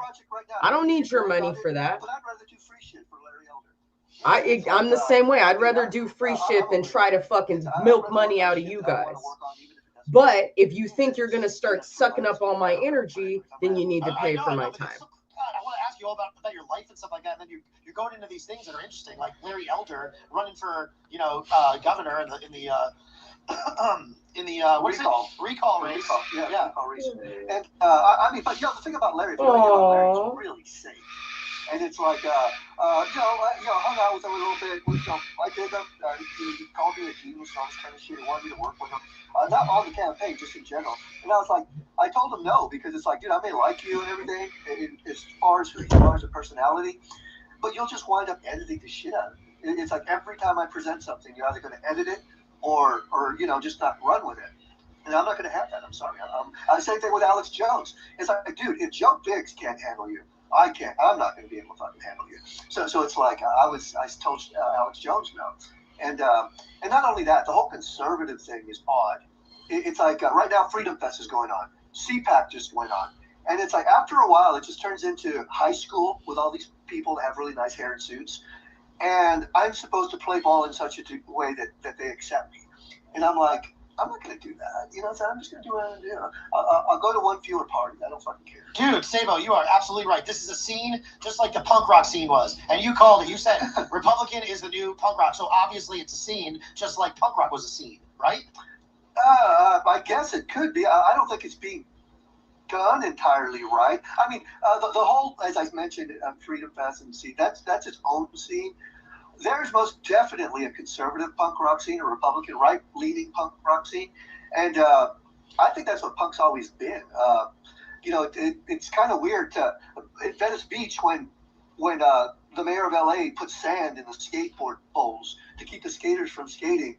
I don't need your money for that. But I'd rather do free shit for Larry Elder. I'm the same way. I'd rather do free shit than try to fucking milk money out of you guys. But if you think you're going to start sucking up all my energy, then you need to pay for my time. I want to ask you all about your life and stuff like that, and then you're going into these things that are interesting, like Larry Elder running for governor in the recall race. Recall race. And I mean, but the thing about Larry, Larry's really safe. And it's like, hung out with him a little bit. I did him. He called me a genius, all this kind of shit. He wanted me to work with him. Not on the campaign, just in general. And I was like, I told him no, because it's like, dude, I may like you and everything, as far as who you are as a personality, but you'll just wind up editing the shit out of it. It's like every time I present something, you're either going to edit it or just not run with it. And I'm not going to have that. I'm sorry. The same thing with Alex Jones. It's like, dude, if Joe Biggs can't handle you, I can't. I'm not going to be able to fucking handle you. So it's like I told Alex Jones no, and not only that, the whole conservative thing is odd. It's like right now, Freedom Fest is going on. CPAC just went on, and it's like after a while, it just turns into high school with all these people that have really nice hair and suits, and I'm supposed to play ball in such a way that they accept me, and I'm like, I'm not going to do that. So I'm just going to do what I'm going to do. I'll go to one fewer party. I don't fucking care. Dude, Sabo, you are absolutely right. This is a scene just like the punk rock scene was. And you called it. You said Republican is the new punk rock. So obviously it's a scene just like punk rock was a scene, right? I guess it could be. I don't think it's being done entirely right. I mean, the whole, as I mentioned, Freedom Fest and scene, that's its own scene. There's most definitely a conservative punk rock scene, a Republican right-leaning punk rock scene, and I think that's what punk's always been. It's kind of weird at Venice Beach when the mayor of LA put sand in the skateboard bowls to keep the skaters from skating.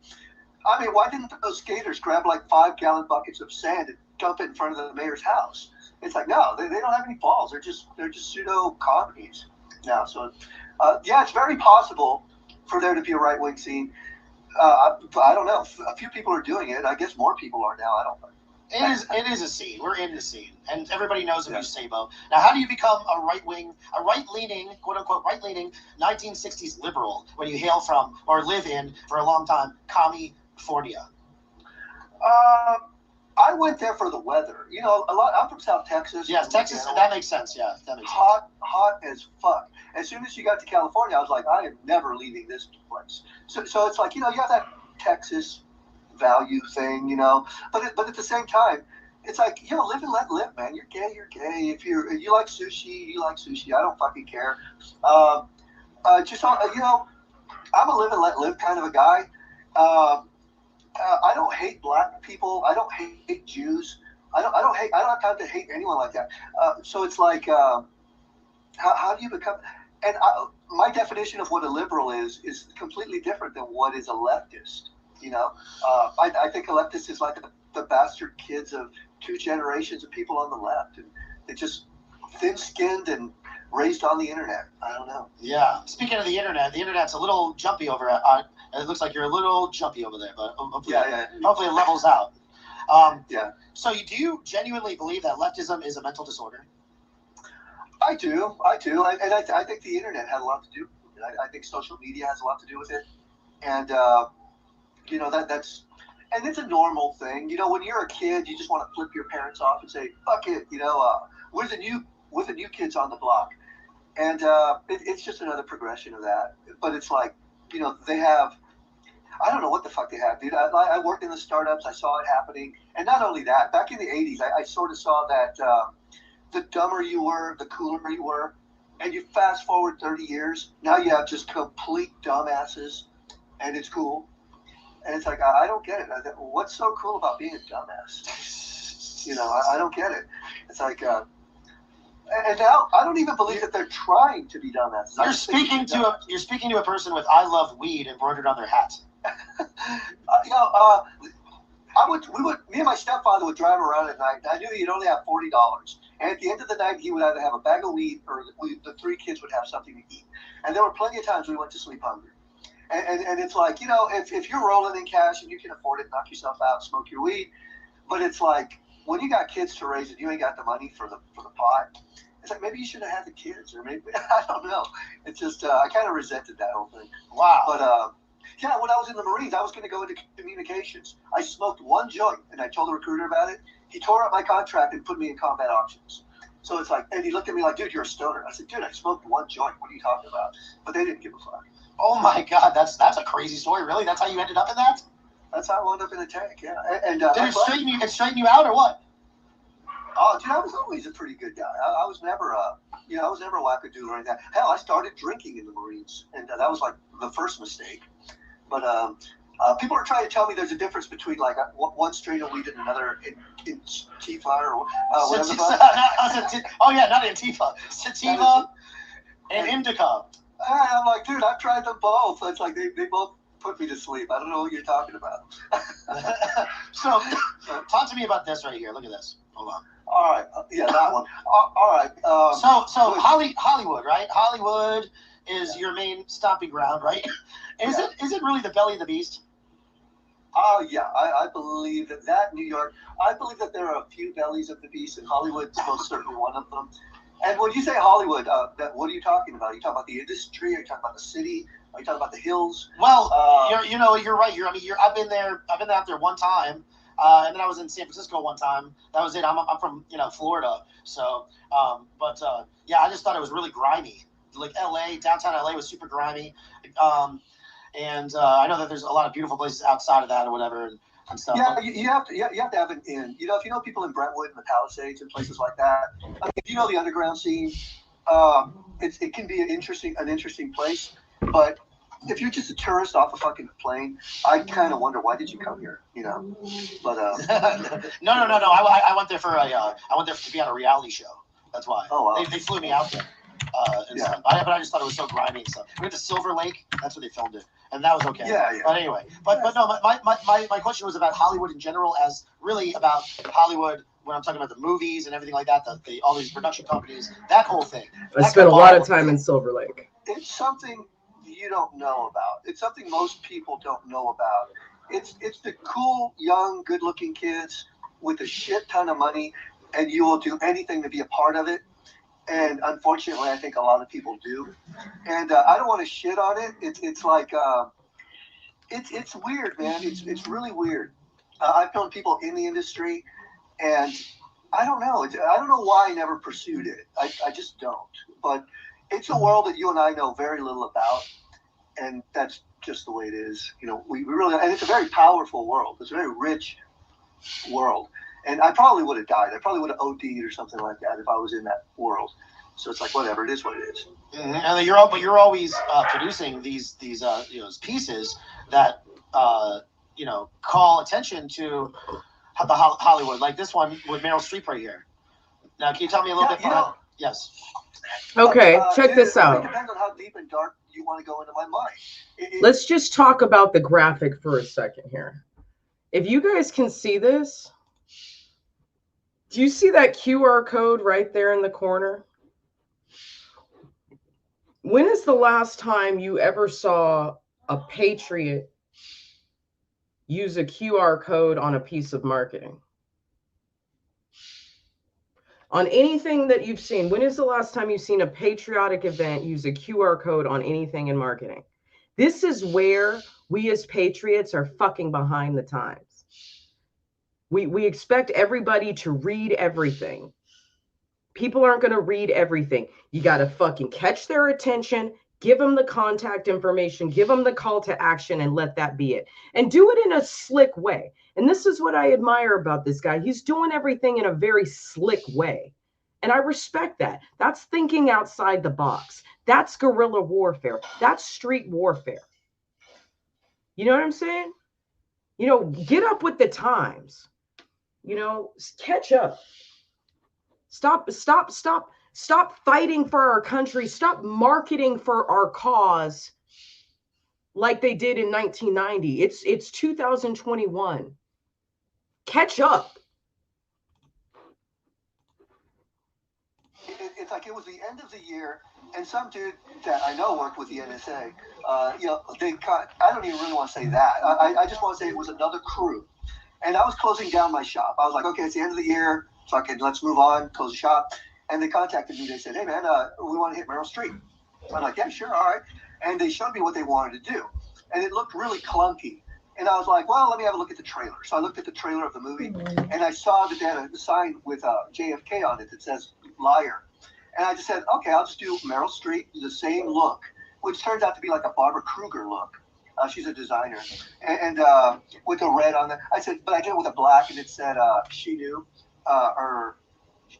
I mean, why didn't those skaters grab like 5-gallon buckets of sand and dump it in front of the mayor's house? It's like, no, they don't have any balls. They're just pseudo commies now. So, it's very possible for there to be a right-wing scene. I don't know. A few people are doing it. I guess more people are now. I don't know. It is a scene. We're in the scene, and everybody knows of you, Sabo. Now, how do you become a right-leaning, quote-unquote, right-leaning 1960s liberal when you hail from or live in, for a long time, California? I went there for the weather. I'm from South Texas. Yes, Texas. That makes sense. Yeah, that makes sense. Hot as fuck. As soon as you got to California, I was like, I am never leaving this place. So it's like, you have that Texas value thing, but at the same time, it's like, live and let live, man. You're gay. If you like sushi, you like sushi. I don't fucking care. I'm a live and let live kind of a guy. I don't hate black people. I don't hate Jews. I don't have time to hate anyone like that. So it's like, how do you become? And my definition of what a liberal is completely different than what is a leftist. I think a leftist is like the bastard kids of 2 generations of people on the left, and they're just thin-skinned and raised on the internet. I don't know. Yeah. Speaking of the internet's a little jumpy over it. It looks like you're a little jumpy over there, but hopefully it levels out. So do you genuinely believe that leftism is a mental disorder? I do. And I think the internet had a lot to do with it. I think social media has a lot to do with it. And, that's, and it's a normal thing. When you're a kid, you just want to flip your parents off and say, fuck it, we're the new kids on the block. And it's just another progression of that. But it's like, they have, I don't know what the fuck they have, dude. I worked in the startups. I saw it happening. And not only that, back in the 80s, I sort of saw that the dumber you were, the cooler you were. And you fast forward 30 years, now you have just complete dumbasses, and it's cool. And it's like, I don't get it. What's so cool about being a dumbass? You know, I don't get it. It's like, and now I don't even believe that they're trying to be dumbasses. You're speaking to a person with "I love weed" embroidered on their hat. You know, me and my stepfather would drive around at night. And I knew he'd only have $40, and at the end of the night, he would either have a bag of weed or the three kids would have something to eat. And there were plenty of times we went to sleep hungry. And it's like, you know, if you're rolling in cash and you can afford it, knock yourself out, smoke your weed. But it's like when you got kids to raise and you ain't got the money for the pot. It's like maybe you should have had the kids, or maybe I don't know. It's just I kind of resented that whole thing. Wow. But yeah, when I was in the Marines, I was going to go into communications. I smoked one joint, and I told the recruiter about it. He tore up my contract and put me in combat options. So it's like, and he looked at me like, dude, you're a stoner. I said, dude, I smoked one joint. What are you talking about? But they didn't give a fuck. Oh my God, that's a crazy story. Really, that's how you ended up in that? That's how I wound up in the tank. Yeah. And did it straighten you out or what? Oh, dude, I was always a pretty good guy. I was never I was never a wackadoodle or anything. Hell, I started drinking in the Marines, and that was like the first mistake. But people are trying to tell me there's a difference between like one strain of weed and another in Tifa or whatever. Oh yeah, not Antifa, sativa and indica. I'm like, dude, I've tried them both. It's like they both put me to sleep. I don't know what you're talking about. So, talk to me about this right here. Look at this. Hold on. All right, yeah, that one. All right. So Hollywood, right? Hollywood is your main stomping ground, right? Is it really the belly of the beast? Yeah, I believe that New York. I believe that there are a few bellies of the beast, and Hollywood's most certainly one of them. And when you say Hollywood, what are you talking about? Are you talking about the industry? Are you talking about the city? Are you talking about the hills? Well, you're right. I've been there. I've been out there one time, and then I was in San Francisco one time. That was it. I'm from Florida, so yeah, I just thought it was really grimy. Like LA, downtown LA was super grimy, and I know that there's a lot of beautiful places outside of that or whatever and stuff. Yeah, you have to have an in. You know, if you know people in Brentwood and the Palisades and places like that, I mean, if you know the underground scene, it can be an interesting place. But if you're just a tourist off a fucking plane, I kind of wonder why did you come here, you know? But no. I went there to be on a reality show. That's why. Oh, wow. They flew me out there. Stuff. But I just thought it was so grimy and stuff. We went to Silver Lake. That's where they filmed it, and that was okay. Yeah. But anyway, but no. My question was about Hollywood in general, as really about Hollywood when I'm talking about the movies and everything like that. All these production companies, that whole thing. I spent a lot of time in Silver Lake. It's something you don't know about. It's something most people don't know about. It's the cool, young, good-looking kids with a shit ton of money, and you will do anything to be a part of it. And unfortunately, I think a lot of people do. And I don't want to shit on it. It's like it's weird, man. It's really weird. I've known people in the industry, and I don't know. I don't know why I never pursued it. I just don't. But it's a world that you and I know very little about, and that's just the way it is. You know, we really, and it's a very powerful world. It's a very rich world. And I probably would have died. I probably would have OD'd or something like that if I was in that world. So it's like, whatever, it is what it is. Mm-hmm. And you're always producing these pieces that call attention to the Hollywood, like this one with Meryl Streep right here. Now, can you tell me a little bit about it? Yes. Okay, check this out. It depends on how deep and dark you want to go into my mind. Let's just talk about the graphic for a second here. If you guys can see this, do you see that QR code right there in the corner? When is the last time you ever saw a patriot use a QR code on a piece of marketing? On anything that you've seen, when is the last time you've seen a patriotic event use a QR code on anything in marketing? This is where we as patriots are fucking behind the times. We expect everybody to read everything. People aren't going to read everything. You got to fucking catch their attention, Give them the contact information, give them the call to action, and let that be it. And do it in a slick way. And this is what I admire about this guy. He's doing everything in a very slick way. And I respect that. That's thinking outside the box. That's guerrilla warfare. That's street warfare. You know what I'm saying? You know, get up with the times. You know, catch up. Stop fighting for our country. Stop marketing for our cause like they did in 1990. It's 2021. Catch up. It's like it was the end of the year, and some dude that I know worked with the NSA, you know, they cut. I don't even really want to say that. I just want to say it was another crew. And I was closing down my shop. I was like, okay, it's the end of the year. Fucking let's move on, close the shop. And they contacted me. They said, hey, man, we want to hit Meryl Streep. I'm like, yeah, sure, all right. And they showed me what they wanted to do. And it looked really clunky. And I was like, well, let me have a look at the trailer. So I looked at the trailer of the movie, and I saw that they had a sign with JFK on it that says liar. And I just said, okay, I'll just do Meryl Streep, the same look, which turns out to be like a Barbara Kruger look. She's a designer. And with the red on there. I said, but I did it with a black, and it said she knew, or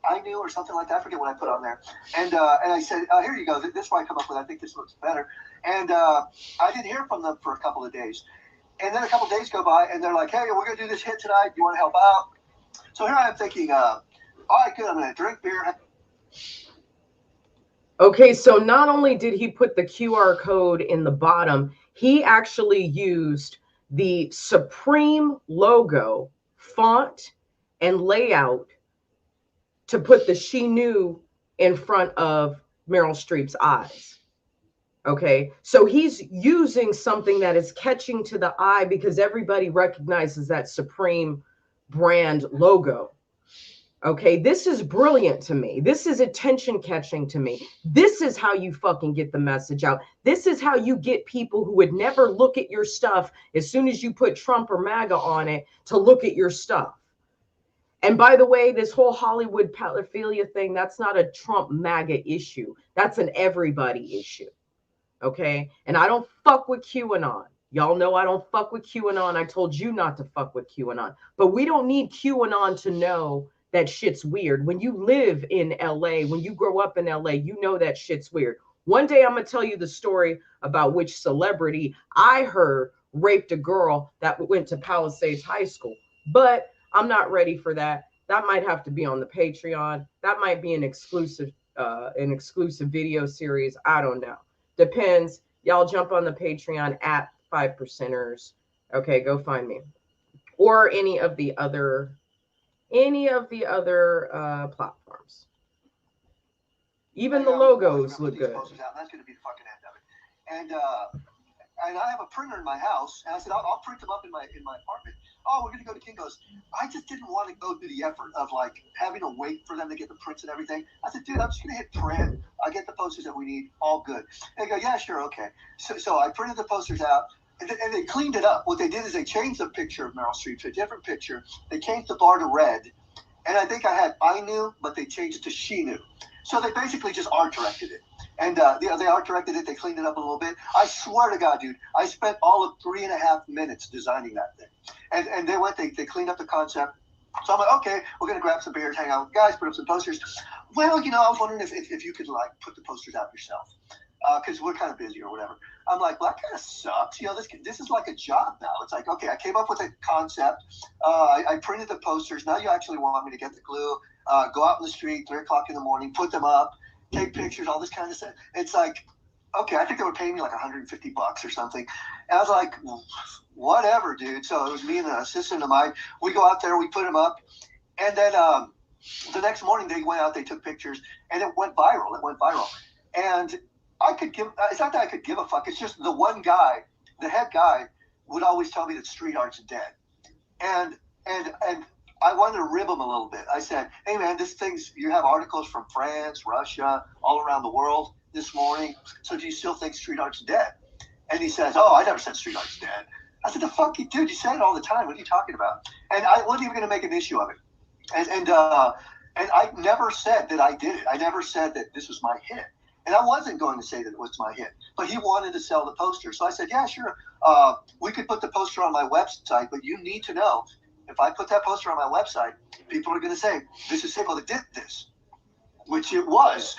I knew, or something like that. I forget what I put on there. And I said, here you go. This is what I come up with. I think this looks better. And I didn't hear from them for a couple of days. And then a couple of days go by, and they're like, hey, we're going to do this hit tonight. Do you want to help out? So here I am thinking, all right, good. I'm going to drink beer. Okay, so not only did he put the QR code in the bottom, he actually used the Supreme logo, font, and layout to put the she knew in front of Meryl Streep's eyes. Okay, so he's using something that is catching to the eye because everybody recognizes that Supreme brand logo. Okay, this is brilliant to me. This is attention catching to me. This is how you fucking get the message out. This is how you get people who would never look at your stuff as soon as you put Trump or MAGA on it to look at your stuff. And by the way, this whole Hollywood pedophilia thing, that's not a Trump MAGA issue. That's an everybody issue. Okay, and I don't fuck with QAnon. Y'all know I don't fuck with QAnon. I told you not to fuck with QAnon. But we don't need QAnon to know that shit's weird. When you live in LA, when you grow up in LA, you know that shit's weird. One day I'm going to tell you the story about which celebrity I heard raped a girl that went to Palisades High School. But I'm not ready for that. That might have to be on the Patreon. That might be an exclusive video series. I don't know. Depends. Y'all jump on the Patreon at 5%ers. Okay, go find me. Or any of the other platforms. Even the logos look good. That's going to be the fucking end of it. And I have a printer in my house, and I said, I'll print them up in my apartment. Oh, we're going to go to Kinko's. I just didn't want to go through the effort of like having to wait for them to get the prints and everything. I said, dude, I'm just going to hit print. I'll get the posters that we need. All good. And they go, yeah, sure, okay. So I printed the posters out, and they cleaned it up. What they did is they changed the picture of Meryl Streep to a different picture. They changed the bar to red. And I think I knew, but they changed it to she knew. So they basically just art directed it. And they art directed it. They cleaned it up a little bit. I swear to God, dude, I spent all of 3.5 minutes designing that thing. And they cleaned up the concept. So I'm like, okay, we're going to grab some beers, hang out with guys, put up some posters. Well, you know, I was wondering if you could, like, put the posters out yourself. Because we're kind of busy or whatever. I'm like, well, that kind of sucks. You know, this is like a job now. It's like, okay, I came up with a concept. I printed the posters. Now you actually want me to get the glue, go out in the street, 3 o'clock in the morning, put them up, take pictures, all this kind of stuff. It's like, okay, I think they were paying me like $150 or something. And I was like, whatever, dude. So it was me and an assistant of mine. We go out there, we put them up. And then the next morning they went out, they took pictures, and it went viral. And it's not that I could give a fuck. It's just the one guy, the head guy, would always tell me that street art's dead. And I wanted to rib him a little bit. I said, hey man, you have articles from France, Russia, all around the world this morning. So do you still think street art's dead? And he says, oh, I never said street art's dead. I said, the fuck you, dude, you say it all the time. What are you talking about? And I wasn't even going to make an issue of it. And I never said that I did it. I never said that this was my hit. And I wasn't going to say that it was my hit, but he wanted to sell the poster. So I said, yeah, sure. We could put the poster on my website, but you need to know, if I put that poster on my website, people are going to say, this is Sabo that did this, which it was.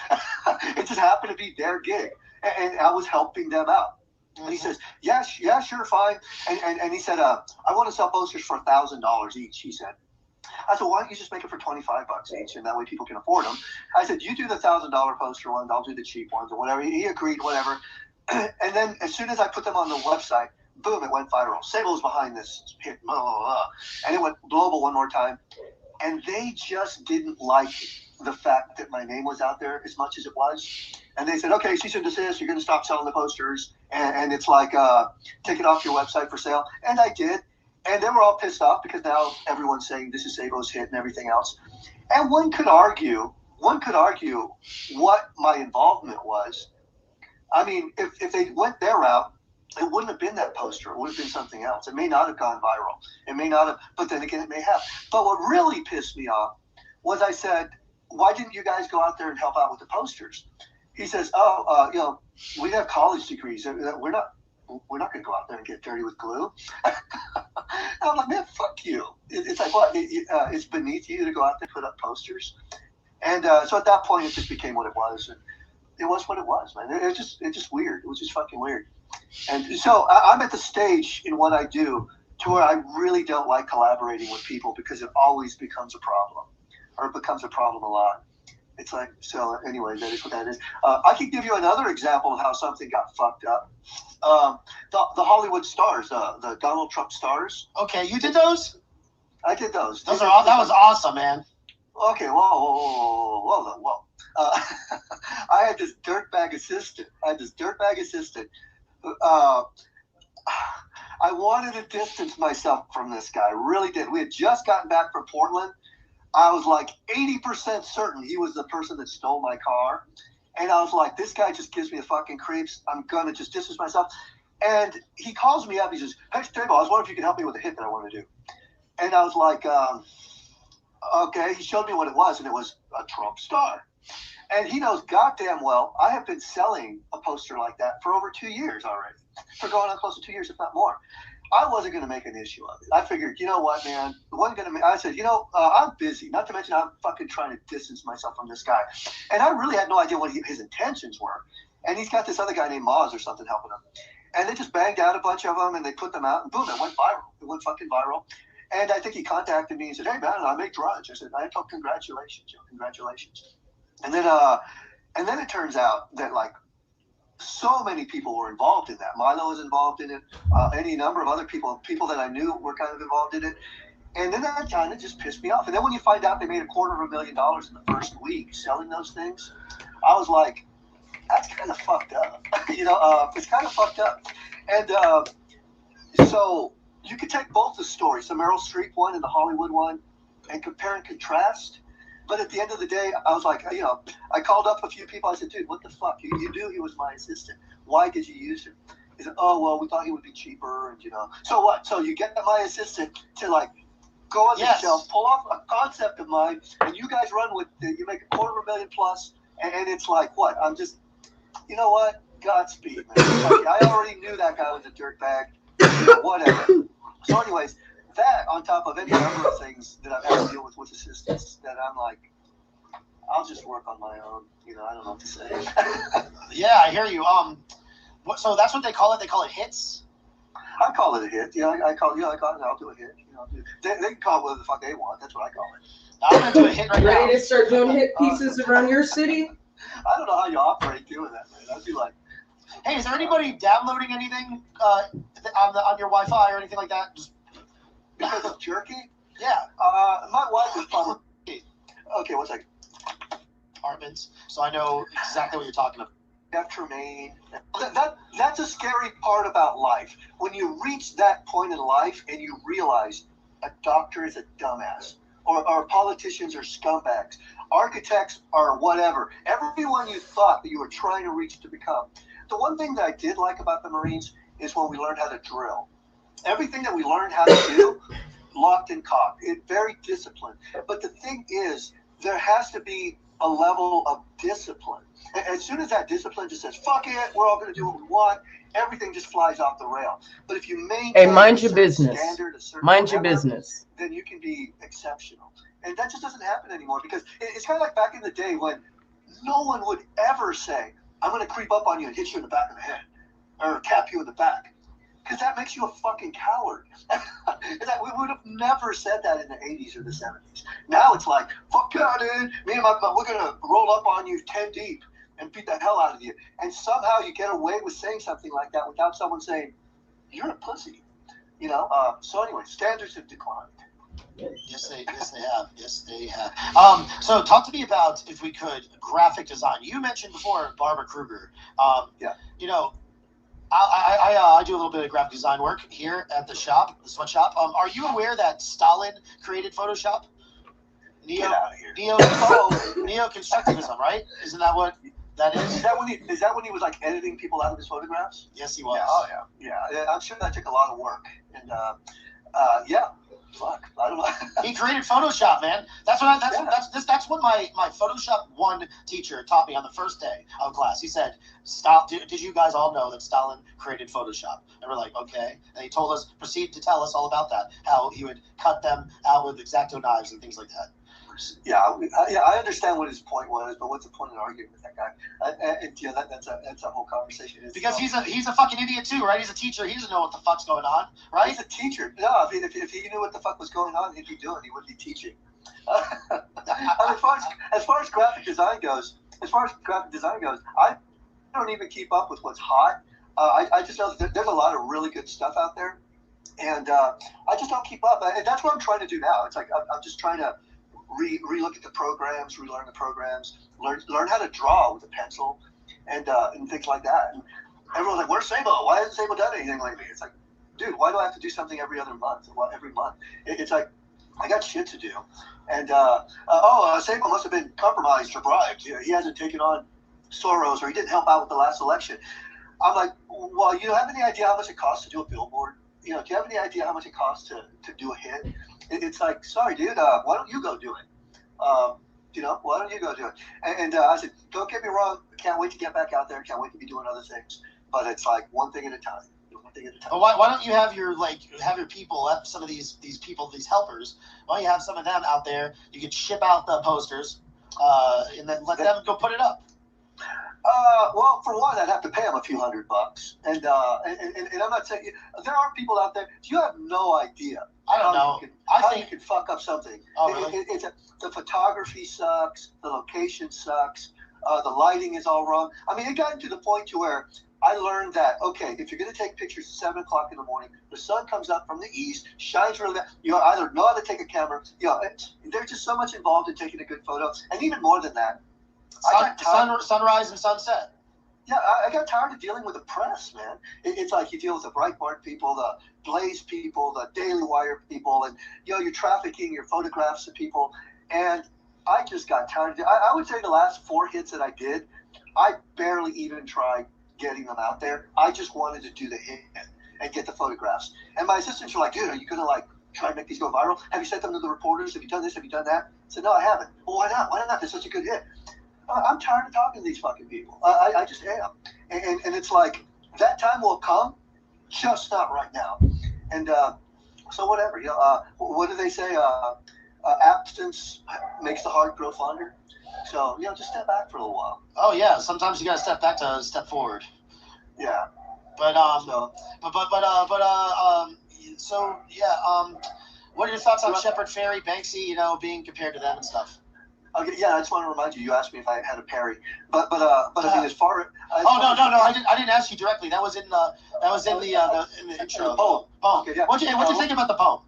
It just happened to be their gig, and I was helping them out. And he says, yeah, sure, fine. And he said, I want to sell posters for $1,000 each, he said. I said, why don't you just make it for $25 each, and that way people can afford them. I said, you do the $1,000 poster ones, I'll do the cheap ones, or whatever. He agreed, whatever. And then as soon as I put them on the website, boom, it went viral. Sable was behind this hit, and it went global one more time. And they just didn't like the fact that my name was out there as much as it was. And they said, okay, cease and desist, you're going to stop selling the posters. And it's like, take it off your website for sale. And I did. And they were all pissed off because now everyone's saying this is Sabo's hit and everything else. And one could argue what my involvement was. I mean, if they went their route, it wouldn't have been that poster. It would have been something else. It may not have gone viral. It may not have, but then again, it may have. But what really pissed me off was I said, why didn't you guys go out there and help out with the posters? He says, we have college degrees. We're not going to go out there and get dirty with glue. I'm like, man, fuck you. It's like, what? It's beneath you to go out there and put up posters. And so at that point, it just became what it was. And it was what it was, man. It was just weird. It was just fucking weird. And so I'm at the stage in what I do to where I really don't like collaborating with people because it always becomes a problem, or it becomes a problem a lot. It's like, so anyway, that is what that is. I can give you another example of how something got fucked up. The Hollywood stars, the Donald Trump stars. Okay, you did those? I did those. That was awesome, man. Okay, whoa. I had this dirtbag assistant. I wanted to distance myself from this guy. I really did. We had just gotten back from Portland. I was like 80% certain he was the person that stole my car. And I was like, this guy just gives me the fucking creeps. I'm going to just distance myself. And he calls me up. He says, hey, Stable, I was wondering if you could help me with a hit that I want to do. And I was like, okay. He showed me what it was, and it was a Trump star. And he knows goddamn well I have been selling a poster like that for over 2 years already. For going on close to 2 years, if not more. I wasn't going to make an issue of it. I figured, you know what, man? I said, I'm busy. Not to mention I'm fucking trying to distance myself from this guy. And I really had no idea what his intentions were. And he's got this other guy named Moz or something helping him. And they just banged out a bunch of them, and they put them out, and boom, it went viral. It went fucking viral. And I think he contacted me and said, hey, man, I make Drudge. I said, I told congratulations, congratulations. And then it turns out that, like, so many people were involved in that. Milo was involved in it. Any number of other people that I knew were kind of involved in it. And then that kind of just pissed me off. And then when you find out they made $250,000 in the first week selling those things, I was like, that's kind of fucked up. It's kind of fucked up. And so you could take both the stories, the Meryl Streep one and the Hollywood one, and compare and contrast. But at the end of the day, I was like, I called up a few people. I said, dude, what the fuck? You knew he was my assistant. Why did you use him? He said, oh, well, we thought he would be cheaper. And, So what? So you get my assistant to, like, go on the shelf, pull off a concept of mine, and you guys run with it. You make $250,000 plus. And it's like, what? I'm just, you know what? Godspeed, man. I already knew that guy was a dirtbag. Whatever. So anyways, that on top of any number of things that I've had to deal with assistants, that I'm like, I'll just work on my own. I don't know what to say. Yeah, I hear you. So that's what they call it. They call it hits. I call it a hit. I call it. I'll do a hit. They can call it whatever the fuck they want. That's what I call it. I'm gonna do a hit right now. Ready to start doing hit pieces around your city? I don't know how you operate doing that, man. I'd be like, hey, is there anybody downloading anything on your Wi-Fi or anything like that? Just because of jerky? Yeah. My wife is probably. Okay, one second. Apartments. So I know exactly what you're talking about. Tremaine. That's a scary part about life. When you reach that point in life and you realize a doctor is a dumbass, or politicians are scumbags, architects are whatever. Everyone you thought that you were trying to reach to become. The one thing that I did like about the Marines is when we learned how to drill. Everything that we learned how to do, locked and cocked. It's very disciplined. But the thing is, there has to be a level of discipline. And as soon as that discipline just says, fuck it, we're all going to do what we want, everything just flies off the rail. But if you maintain mind a your certain business. standard, a certain Mind your whatever, business. then you can be exceptional. And that just doesn't happen anymore, because it's kind of like back in the day when no one would ever say, I'm going to creep up on you and hit you in the back of the head or tap you in the back. Because that makes you a fucking coward. We would have never said that in the 80s or the 70s. Now it's like, fuck yeah, dude. Me and we're going to roll up on you 10 deep and beat the hell out of you. And somehow you get away with saying something like that without someone saying, you're a pussy. You know? So anyway, standards have declined. Yes, they have. So talk to me about, if we could, graphic design. You mentioned before Barbara Kruger. Yeah. You know, I do a little bit of graphic design work here at the shop, the sweatshop. Are you aware that Stalin created Photoshop? Get out of here. Neo-constructivism, right? Isn't that what that is? Is that when he was like editing people out of his photographs? Yes, he was. Yeah, oh yeah. I'm sure that took a lot of work. And yeah. Fuck, I don't know. He created Photoshop, man. That's what my Photoshop 1 teacher taught me on the first day of class. He said, did you guys all know that Stalin created Photoshop? And we're like, okay. And he proceeded to tell us all about that, how he would cut them out with X-Acto knives and things like that. Yeah, I understand what his point was, but what's the point in arguing with that guy? That's a whole conversation. Because he's a fucking idiot too, right? He's a teacher. He doesn't know what the fuck's going on, right? He's a teacher. No, I mean, if he knew what the fuck was going on, he'd be doing. He would be teaching. As far as graphic design goes, I don't even keep up with what's hot. I just know that there's a lot of really good stuff out there, and I just don't keep up. And that's what I'm trying to do now. It's like I'm just trying to re-look at the programs, relearn the programs, learn how to draw with a pencil, and things like that. And everyone's like, "Where's Sabo? Why hasn't Sabo done anything lately?" It's like, dude, why do I have to do something every other month? Every month? It's like, I got shit to do. And Sabo must have been compromised or bribed. He hasn't taken on Soros, or he didn't help out with the last election. I'm like, well, you have any idea how much it costs to do a billboard? Do you have any idea how much it costs to do a hit? It's like, sorry, dude, why don't you go do it? Why don't you go do it? And I said, don't get me wrong, can't wait to get back out there, can't wait to be doing other things. But it's like one thing at a time. But why don't you have your people, some of these people, these helpers? Why don't you have some of them out there? You could ship out the posters, and then let them go put it up. Well, for one, I'd have to pay them a few $100, and I'm not saying there are people out there. You have no idea. I don't know. How you can fuck up something. Oh, really? The photography sucks. The location sucks. The lighting is all wrong. I mean, it got to the point to where I learned that, okay, if you're going to take pictures at 7 o'clock in the morning, the sun comes up from the east, shines really, either know how to take a camera, there's just so much involved in taking a good photo. And even more than that, sunrise and sunset. Yeah, I got tired of dealing with the press, man. It's like you deal with the Breitbart people, the Blaze people, the Daily Wire people, and you're trafficking your photographs to people. And I just got tired of it. I would say the last 4 hits that I did, I barely even tried getting them out there. I just wanted to do the hit and get the photographs. And my assistants were like, dude, are you going to try and make these go viral? Have you sent them to the reporters? Have you done this? Have you done that? I said, no, I haven't. Well, why not? Why not? They're such a good hit. I'm tired of talking to these fucking people. I just am. And it's like, that time will come, just not right now. And so whatever. What do they say? Absence makes the heart grow fonder. So, just step back for a little while. Oh, yeah. Sometimes you got to step back to step forward. Yeah. But, what are your thoughts on Shepard Fairey, Banksy, being compared to them and stuff? Okay, yeah, I just want to remind you. You asked me if I had a Perry, but I mean, as far as no, I didn't ask you directly. That was in the intro. The poem. Okay, yeah. What'd you think about the poem?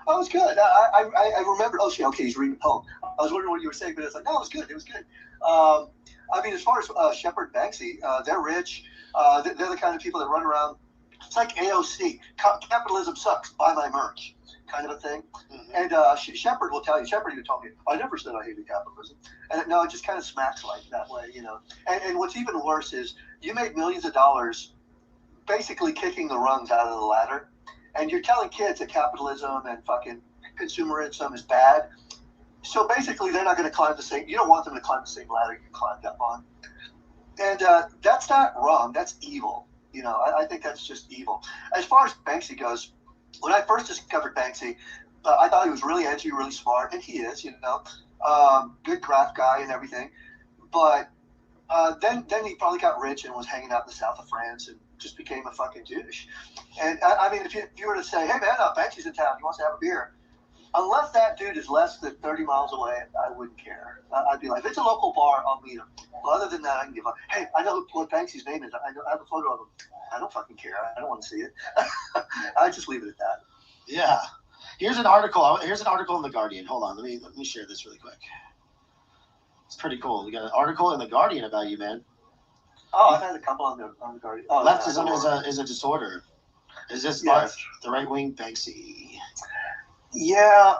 Oh, it was good. I remember. Oh, shit. Okay, he's reading the poem. I was wondering what you were saying, but it's like, no, it was good. It was good. I mean, as far as Shepard, Banksy, they're rich. They're the kind of people that run around. It's like AOC. Capitalism sucks. Buy my merch. Kind of a thing. Mm-hmm. And Shepard will tell you. Shepard even told me, I never said I hated capitalism. And no, it just kind of smacks like that way, And what's even worse is you made millions of dollars basically kicking the rungs out of the ladder. And you're telling kids that capitalism and fucking consumerism is bad. So basically, they're not going to climb the same. You don't want them to climb the same ladder you climbed up on, and that's not wrong. That's evil. You know, I think that's just evil. As far as Banksy goes, when I first discovered Banksy, I thought he was really edgy, really smart, and he is. You know, good graph guy and everything. But then he probably got rich and was hanging out in the south of France and just became a fucking douche. And I mean, if you were to say, hey man, Banksy's in town, he wants to have a beer. Unless that dude is less than 30 miles away, I wouldn't care. I'd be like, if it's a local bar, I'll meet him. Well, other than that, I can give up. Hey, I know what Banksy's name is. I have a photo of him. I don't fucking care. I don't want to see it. I just leave it at that. Yeah. Here's an article. Here's an article in the Guardian. Hold on. Let me share this really quick. It's pretty cool. We got an article in the Guardian about you, man. Oh, I've had a couple on the Guardian. Oh, Leftism is a disorder. Is this Yes. the right wing Banksy? Yeah,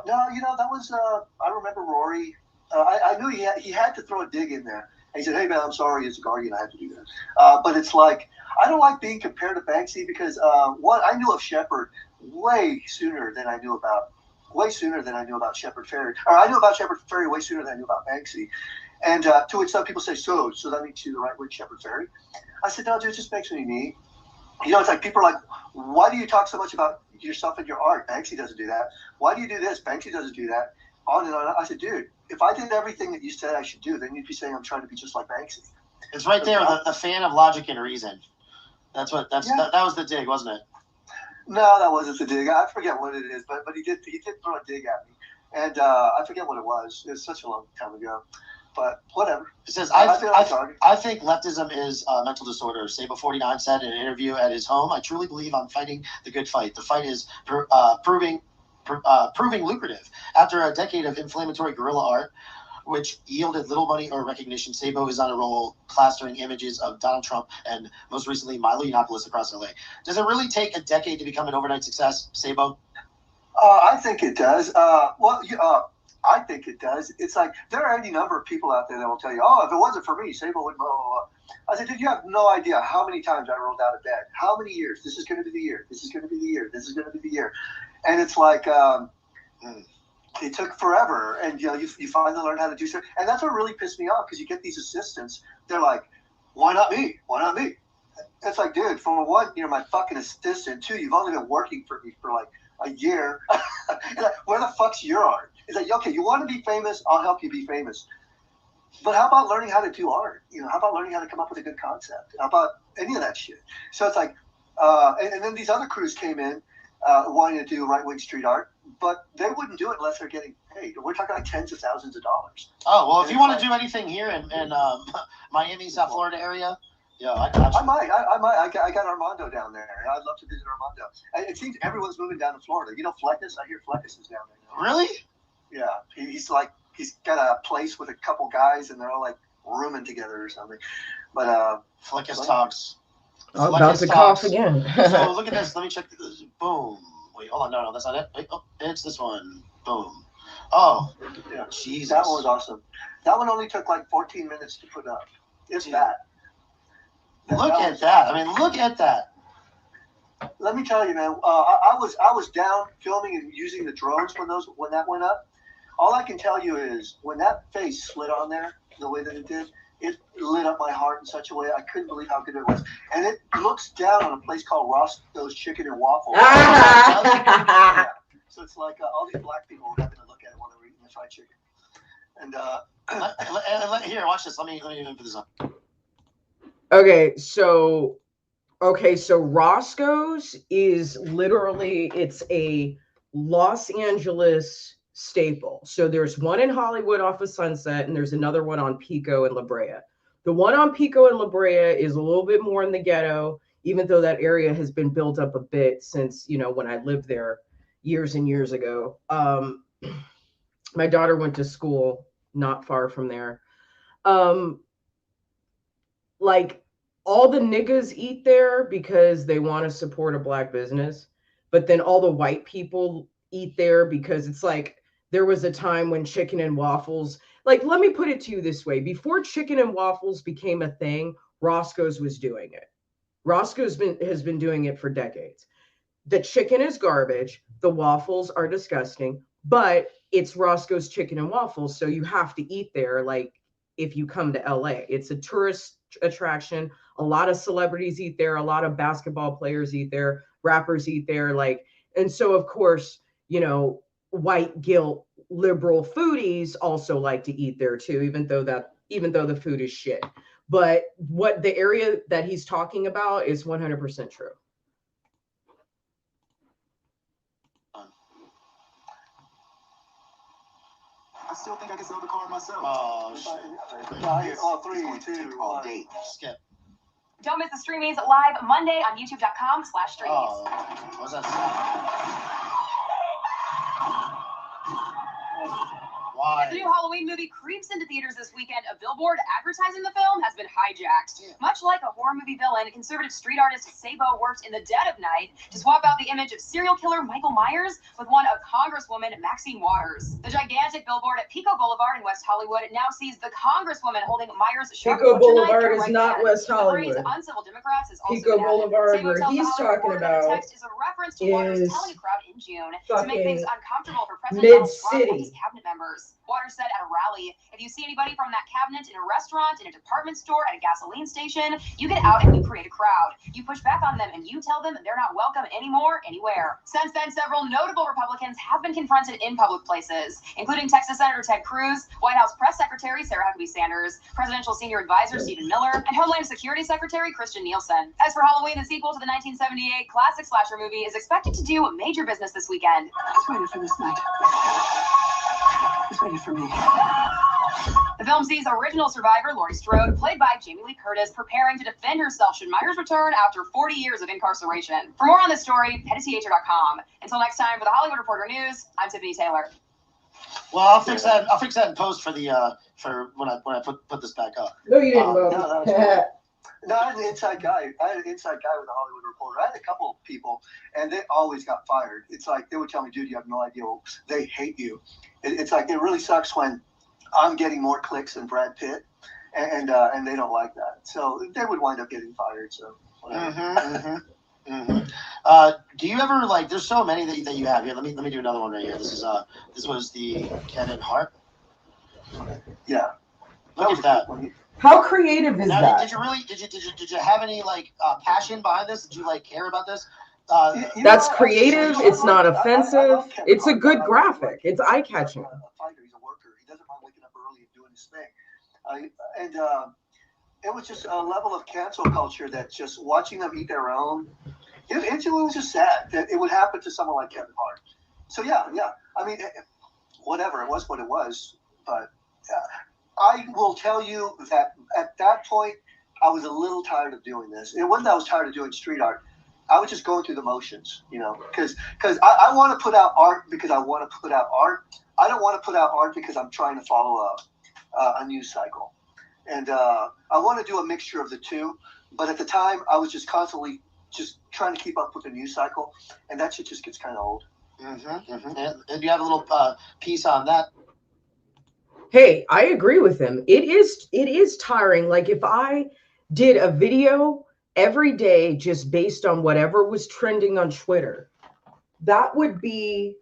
no, you know, that was, I remember Rory. I knew he had to throw a dig in there. And he said, hey, man, I'm sorry, it's a Guardian, I have to do that. But it's like, I don't like being compared to Banksy because, one, I knew of Shepard way sooner than I knew about Shepard Fairey. Or I knew about Shepard Fairey way sooner than I knew about Banksy. And to which some people say, so that makes you the right wing Shepard Fairey? I said, no, dude, it just makes me me. You know, it's like people are like, why do you talk so much about yourself and your art? Banksy doesn't do that. Why do you do this? Banksy doesn't do that. On and on. I said, dude, if I did everything that you said I should do, then you'd be saying I'm trying to be just like Banksy. It's right there. The fan of logic and reason. That was the dig, wasn't it? No, that wasn't the dig. I forget what it is, but he did throw a dig at me, and I forget what it was. It was such a long time ago. But whatever. It says, I think leftism is a mental disorder. Sabo49 said in an interview at his home, I truly believe I'm fighting the good fight. The fight is proving lucrative. After a decade of inflammatory guerrilla art, which yielded little money or recognition, Sabo is on a roll, plastering images of Donald Trump and most recently Milo Yiannopoulos across LA. Does it really take a decade to become an overnight success, Sabo? I think it does. I think it does. It's like there are any number of people out there that will tell you, oh, if it wasn't for me, Sabo would blah, blah, blah. I said, dude, you have no idea how many times I rolled out of bed. How many years? This is going to be the year. This is going to be the year. This is going to be the year. And it's like it took forever. And, you know, you finally learn how to do stuff. And that's what really pissed me off because you get these assistants. They're like, why not me? Why not me? It's like, dude, for one, you're my fucking assistant. Two, you've only been working for me for like a year. Like, where the fuck's your art? It's like, okay, you want to be famous, I'll help you be famous. But how about learning how to do art? You know, how about learning how to come up with a good concept? How about any of that shit? So it's like, and then these other crews came in wanting to do right-wing street art, but they wouldn't do it unless they're getting paid. We're talking like tens of thousands of dollars. Oh, well, if you want to do anything here in Miami, South Florida area, yeah, I might. I got Armando down there. I'd love to visit Armando. It seems everyone's moving down to Florida. You know, Fleckus? I hear Fleckus is down there now. Really? Yeah, he's got a place with a couple guys, and they're all like rooming together or something. But Fleckus talks. Oh, about to cough again. So look at this. Let me check this. Boom. Wait, hold on. No, that's not it. Wait, oh, it's this one. Boom. Oh, yeah, Jesus. That one was awesome. That one only took like 14 minutes to put up. It's that. Look at that. I mean, look at that. Let me tell you, man. I was down filming and using the drones when that went up. All I can tell you is when that face slid on there, the way that it did, it lit up my heart in such a way I couldn't believe how good it was. And it looks down on a place called Roscoe's Chicken and Waffles. Yeah. So it's like all these black people are having to look at it while they're eating the fried chicken. And here, watch this. Let me even put this up. Okay, so Roscoe's is literally, it's a Los Angeles staple. So there's one in Hollywood off of Sunset, and there's another one on Pico and La Brea. The one on Pico and La Brea is a little bit more in the ghetto, even though that area has been built up a bit since, you know, when I lived there years and years ago. My daughter went to school not far from there. Like, all the niggas eat there because they want to support a black business, but then all the white people eat there because it's like there was a time when chicken and waffles, like, let me put it to you this way. Before chicken and waffles became a thing, Roscoe's was doing it. Roscoe's has been doing it for decades. The chicken is garbage. The waffles are disgusting, but it's Roscoe's Chicken and Waffles, so you have to eat there. Like if you come to LA, it's a tourist attraction. A lot of celebrities eat there. A lot of basketball players eat there. Rappers eat there. Like, and so of course, you know, white guilt liberal foodies also like to eat there too, even though the food is shit. But what the area that he's talking about is 100% true. I still think I can sell the car myself. Oh, shit. Oh, 3, 2, 1. Skip. Don't miss the streamings live Monday on youtube.com/streamings. Oh, what's that? Why? As the new Halloween movie creeps into theaters this weekend, a billboard advertising the film has been hijacked. Yeah. Much like a horror movie villain, conservative street artist Sabo worked in the dead of night to swap out the image of serial killer Michael Myers with one of Congresswoman Maxine Waters. The gigantic billboard at Pico Boulevard in West Hollywood now sees the Congresswoman holding Myers' sharp Pico kryptonite Boulevard in her is right not hand. West The phrase Hollywood. uncivil Democrats is also Pico been added. Boulevard, Sabo where tells he's the Hollywood talking Reporter that the about, text is a reference to Waters is telling a crowd in June to make things fucking uncomfortable for President Donald Trump and Mid-City. his cabinet members. Waters said at a rally, if you see anybody from that cabinet in a restaurant, in a department store, at a gasoline station, you get out and you create a crowd. You push back on them and you tell them they're not welcome anymore, anywhere. Since then, several notable Republicans have been confronted in public places, including Texas Senator Ted Cruz, White House Press Secretary Sarah Huckabee Sanders, Presidential Senior Advisor Stephen Miller, and Homeland Security Secretary Christian Nielsen. As for Halloween, the sequel to the 1978 classic slasher movie is expected to do major business this weekend. It's waited for this night. It's waited for me. The film sees original survivor Laurie Strode, played by Jamie Lee Curtis, preparing to defend herself should Myers return after 40 years of incarceration. For more on this story, head to THR.com. Until next time, for the Hollywood Reporter News, I'm Tiffany Taylor. Well, I'll fix that. I'll fix that in post for the for when I put this back up. No, you didn't. No, that was cool. No, I had an inside guy. I had an inside guy with the Hollywood Reporter. I had a couple of people, and they always got fired. It's like they would tell me, "Dude, you have no idea. They hate you." It's like it really sucks when I'm getting more clicks than Brad Pitt, and they don't like that. So they would wind up getting fired. So whatever. Do you ever like? There's so many that you have here. Let me do another one right here. This was the Kevin Hart. Yeah. Look at that. How creative is Now, that? did you have any like passion behind this? Did you like care about this? That's creative. It's not offensive. It's a good graphic. It's eye-catching. He's a worker. He doesn't mind waking up early and doing his thing. It was just a level of cancel culture that just watching them eat their own. It was just sad that it would happen to someone like Kevin Hart. So yeah. I mean, whatever, it was what it was. But I will tell you that at that point, I was a little tired of doing this. It wasn't that I was tired of doing street art. I was just going through the motions, you know, because I want to put out art because I want to put out art. I don't want to put out art because I'm trying to follow a news cycle. And I want to do a mixture of the two. But at the time, I was just constantly just trying to keep up with the news cycle. And that shit just gets kind of old. And you have a little piece on that. Hey, I agree with him. It is tiring. Like if I did a video every day just based on whatever was trending on Twitter, that would be,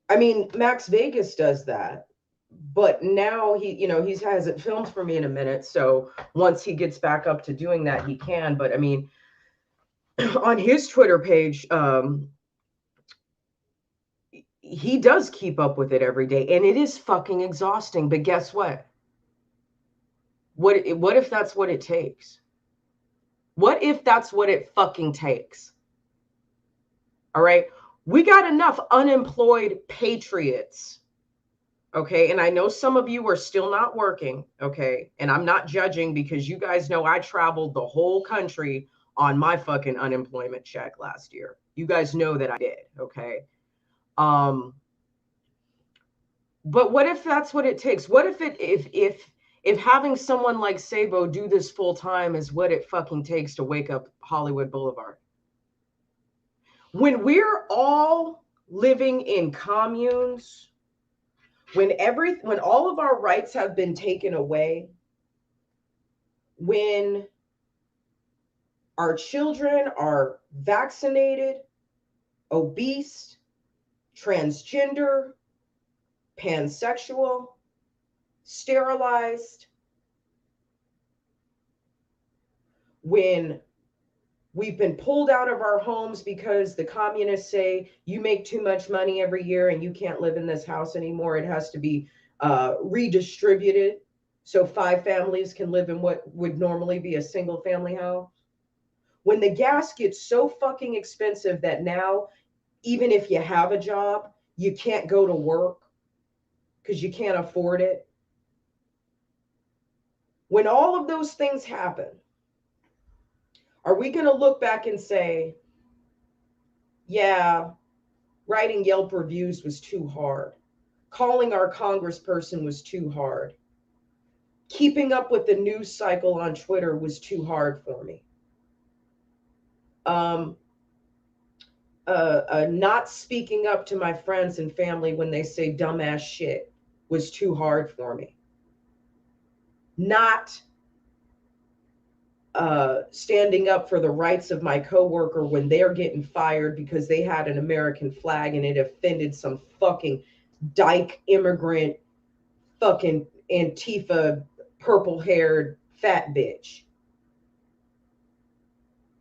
I mean, Max Vegas does that, but now he hasn't filmed for me in a minute. So once he gets back up to doing that, he can. But I mean, on his Twitter page, he does keep up with it every day, and it is fucking exhausting. But guess what? What if that's what it takes? What if that's what it fucking takes? All right. We got enough unemployed patriots. Okay. And I know some of you are still not working. Okay. And I'm not judging because you guys know I traveled the whole country on my fucking unemployment check last year. You guys know that I did. Okay. But what if that's what it takes? What if having someone like Sabo do this full time is what it fucking takes to wake up Hollywood Boulevard? When we're all living in communes, when all of our rights have been taken away, when our children are vaccinated, obese, transgender, pansexual, sterilized, when we've been pulled out of our homes because the communists say you make too much money every year and you can't live in this house anymore. It has to be redistributed so 5 families can live in what would normally be a single family house. When the gas gets so fucking expensive that now, even if you have a job, you can't go to work because you can't afford it. When all of those things happen, are we going to look back and say, yeah, writing Yelp reviews was too hard. Calling our congressperson was too hard. Keeping up with the news cycle on Twitter was too hard for me. Not speaking up to my friends and family when they say dumbass shit was too hard for me. Not standing up for the rights of my coworker when they're getting fired because they had an American flag and it offended some fucking dyke immigrant fucking Antifa purple-haired fat bitch.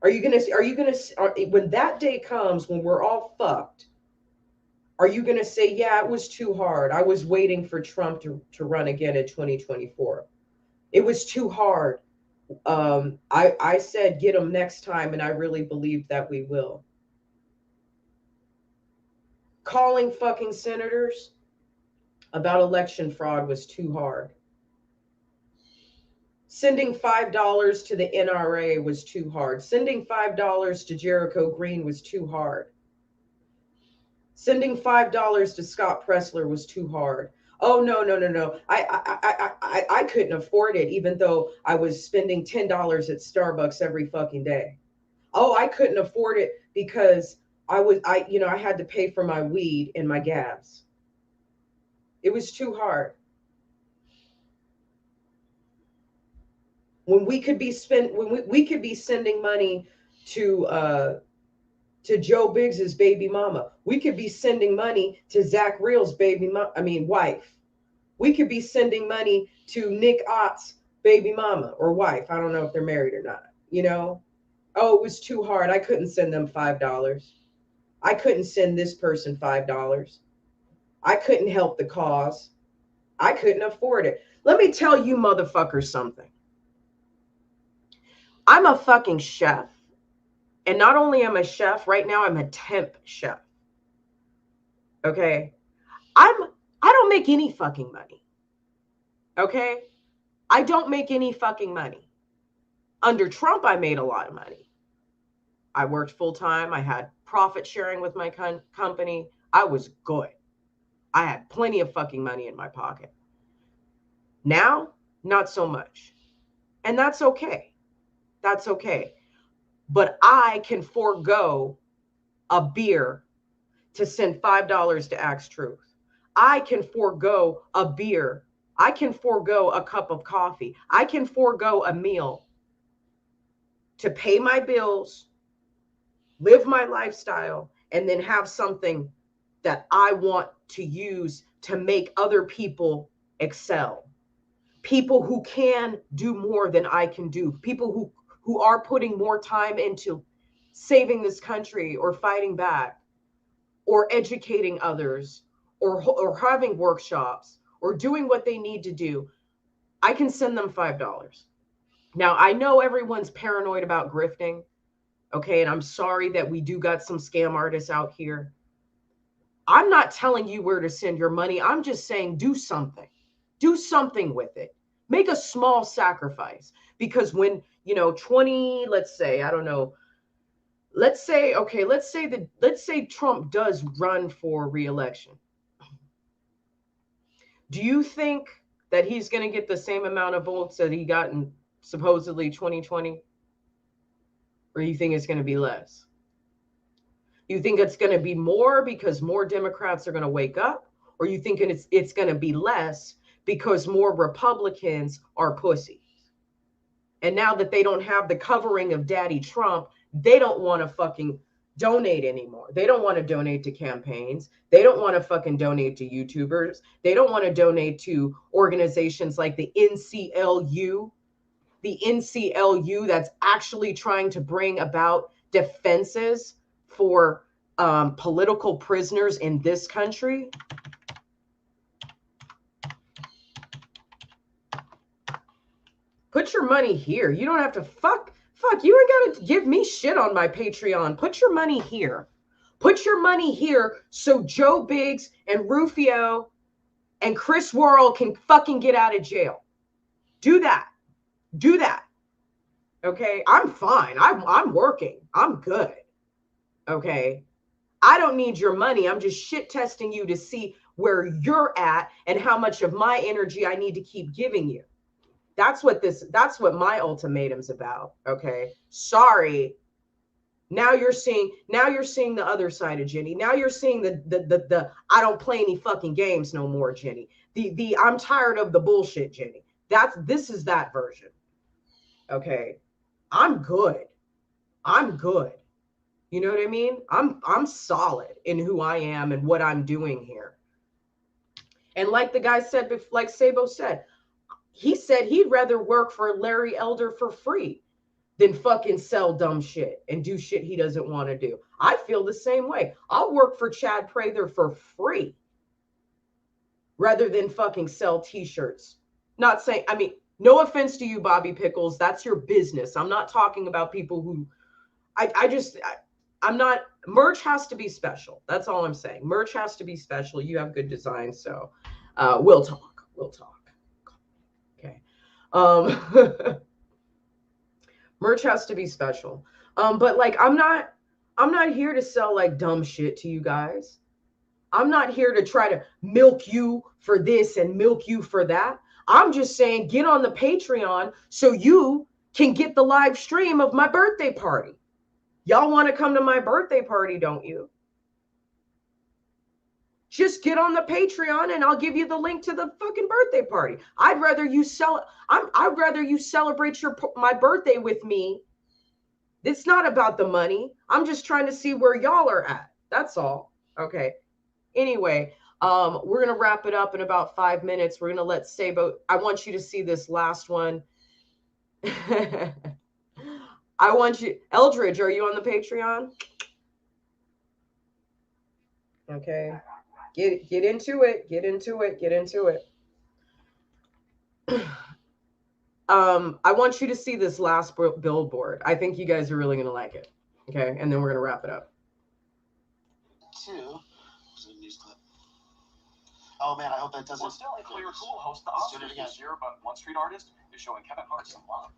When that day comes, when we're all fucked, are you going to say, yeah, it was too hard. I was waiting for Trump to run again in 2024. It was too hard. I said, get him next time. And I really believe that we will. Calling fucking senators about election fraud was too hard. Sending $5 to the NRA was too hard. Sending $5 to Jericho Green was too hard. Sending $5 to Scott Pressler was too hard. Oh, no. I couldn't afford it, even though I was spending $10 at Starbucks every fucking day. Oh, I couldn't afford it because I had to pay for my weed and my gas. It was too hard. When we could be sending money to Joe Biggs's baby mama. We could be sending money to Zach Reel's wife. We could be sending money to Nick Ott's baby mama or wife. I don't know if they're married or not, Oh, it was too hard. I couldn't send them $5. I couldn't send this person $5. I couldn't help the cause. I couldn't afford it. Let me tell you motherfuckers something. I'm a fucking chef. And not only am I a chef, right now I'm a temp chef. Okay? I don't make any fucking money. Okay? I don't make any fucking money. Under Trump, I made a lot of money. I worked full time. I had profit sharing with my company. I was good. I had plenty of fucking money in my pocket. Now, not so much. And that's okay. That's okay. But I can forego a beer to send $5 to Axe Truth. I can forego a beer. I can forego a cup of coffee. I can forego a meal to pay my bills, live my lifestyle, and then have something that I want to use to make other people excel. People who can do more than I can do. People who are putting more time into saving this country or fighting back or educating others or having workshops or doing what they need to do. I can send them $5. Now, I know everyone's paranoid about grifting. Okay. And I'm sorry that we do got some scam artists out here. I'm not telling you where to send your money. I'm just saying, do something. Do something with it. Make a small sacrifice. Because when, 20, let's say, I don't know, let's say Trump does run for re-election. Do you think that he's going to get the same amount of votes that he got in supposedly 2020? Or you think it's going to be less? You think it's going to be more because more Democrats are going to wake up? Or you think it's going to be less because more Republicans are pussies? And now that they don't have the covering of Daddy Trump, they don't want to fucking donate anymore. They don't want to donate to campaigns. They don't want to fucking donate to YouTubers. They don't want to donate to organizations like the NCLU, that's actually trying to bring about defenses for political prisoners in this country. Put your money here. You don't have to fuck, you ain't got to give me shit on my Patreon. Put your money here. Put your money here so Joe Biggs and Rufio and Chris Worrell can fucking get out of jail. Do that. Do that. Okay? I'm fine. I'm working. I'm good. Okay? I don't need your money. I'm just shit testing you to see where you're at and how much of my energy I need to keep giving you. That's what my ultimatum's about. Okay. Sorry. Now you're seeing the other side of Jenny. Now you're seeing the I don't play any fucking games no more, Jenny. The I'm tired of the bullshit, Jenny. This is that version. Okay. I'm good. I'm good. You know what I mean? I'm solid in who I am and what I'm doing here. And like the guy said, like Sabo said, he said he'd rather work for Larry Elder for free than fucking sell dumb shit and do shit he doesn't want to do. I feel the same way. I'll work for Chad Prather for free rather than fucking sell t-shirts. Not saying, I mean, no offense to you, Bobby Pickles. That's your business. I'm not talking about people who, I'm not, merch has to be special. That's all I'm saying. Merch has to be special. You have good designs. So we'll talk. Okay. Merch has to be special. But like, I'm not here to sell like dumb shit to you guys. I'm not here to try to milk you for this and milk you for that. I'm just saying, get on the Patreon so you can get the live stream of my birthday party. Y'all want to come to my birthday party, don't you? Just get on the Patreon and I'll give you the link to the fucking birthday party. I'd rather you celebrate my birthday with me. It's not about the money. I'm just trying to see where y'all are at. That's all. Okay. Anyway, we're going to wrap it up in about 5 minutes. We're going to let Sabo. I want you to see this last one. I want you, Eldridge, are you on the Patreon? Okay. Get into it. Get into it. I want you to see this last billboard. I think you guys are really going to like it. Okay. And then we're going to wrap it up. Oh man, I hope that doesn't. Well, still, Clear Cool hosts the Oscars this year, but one street artist is showing Kevin Hart some love.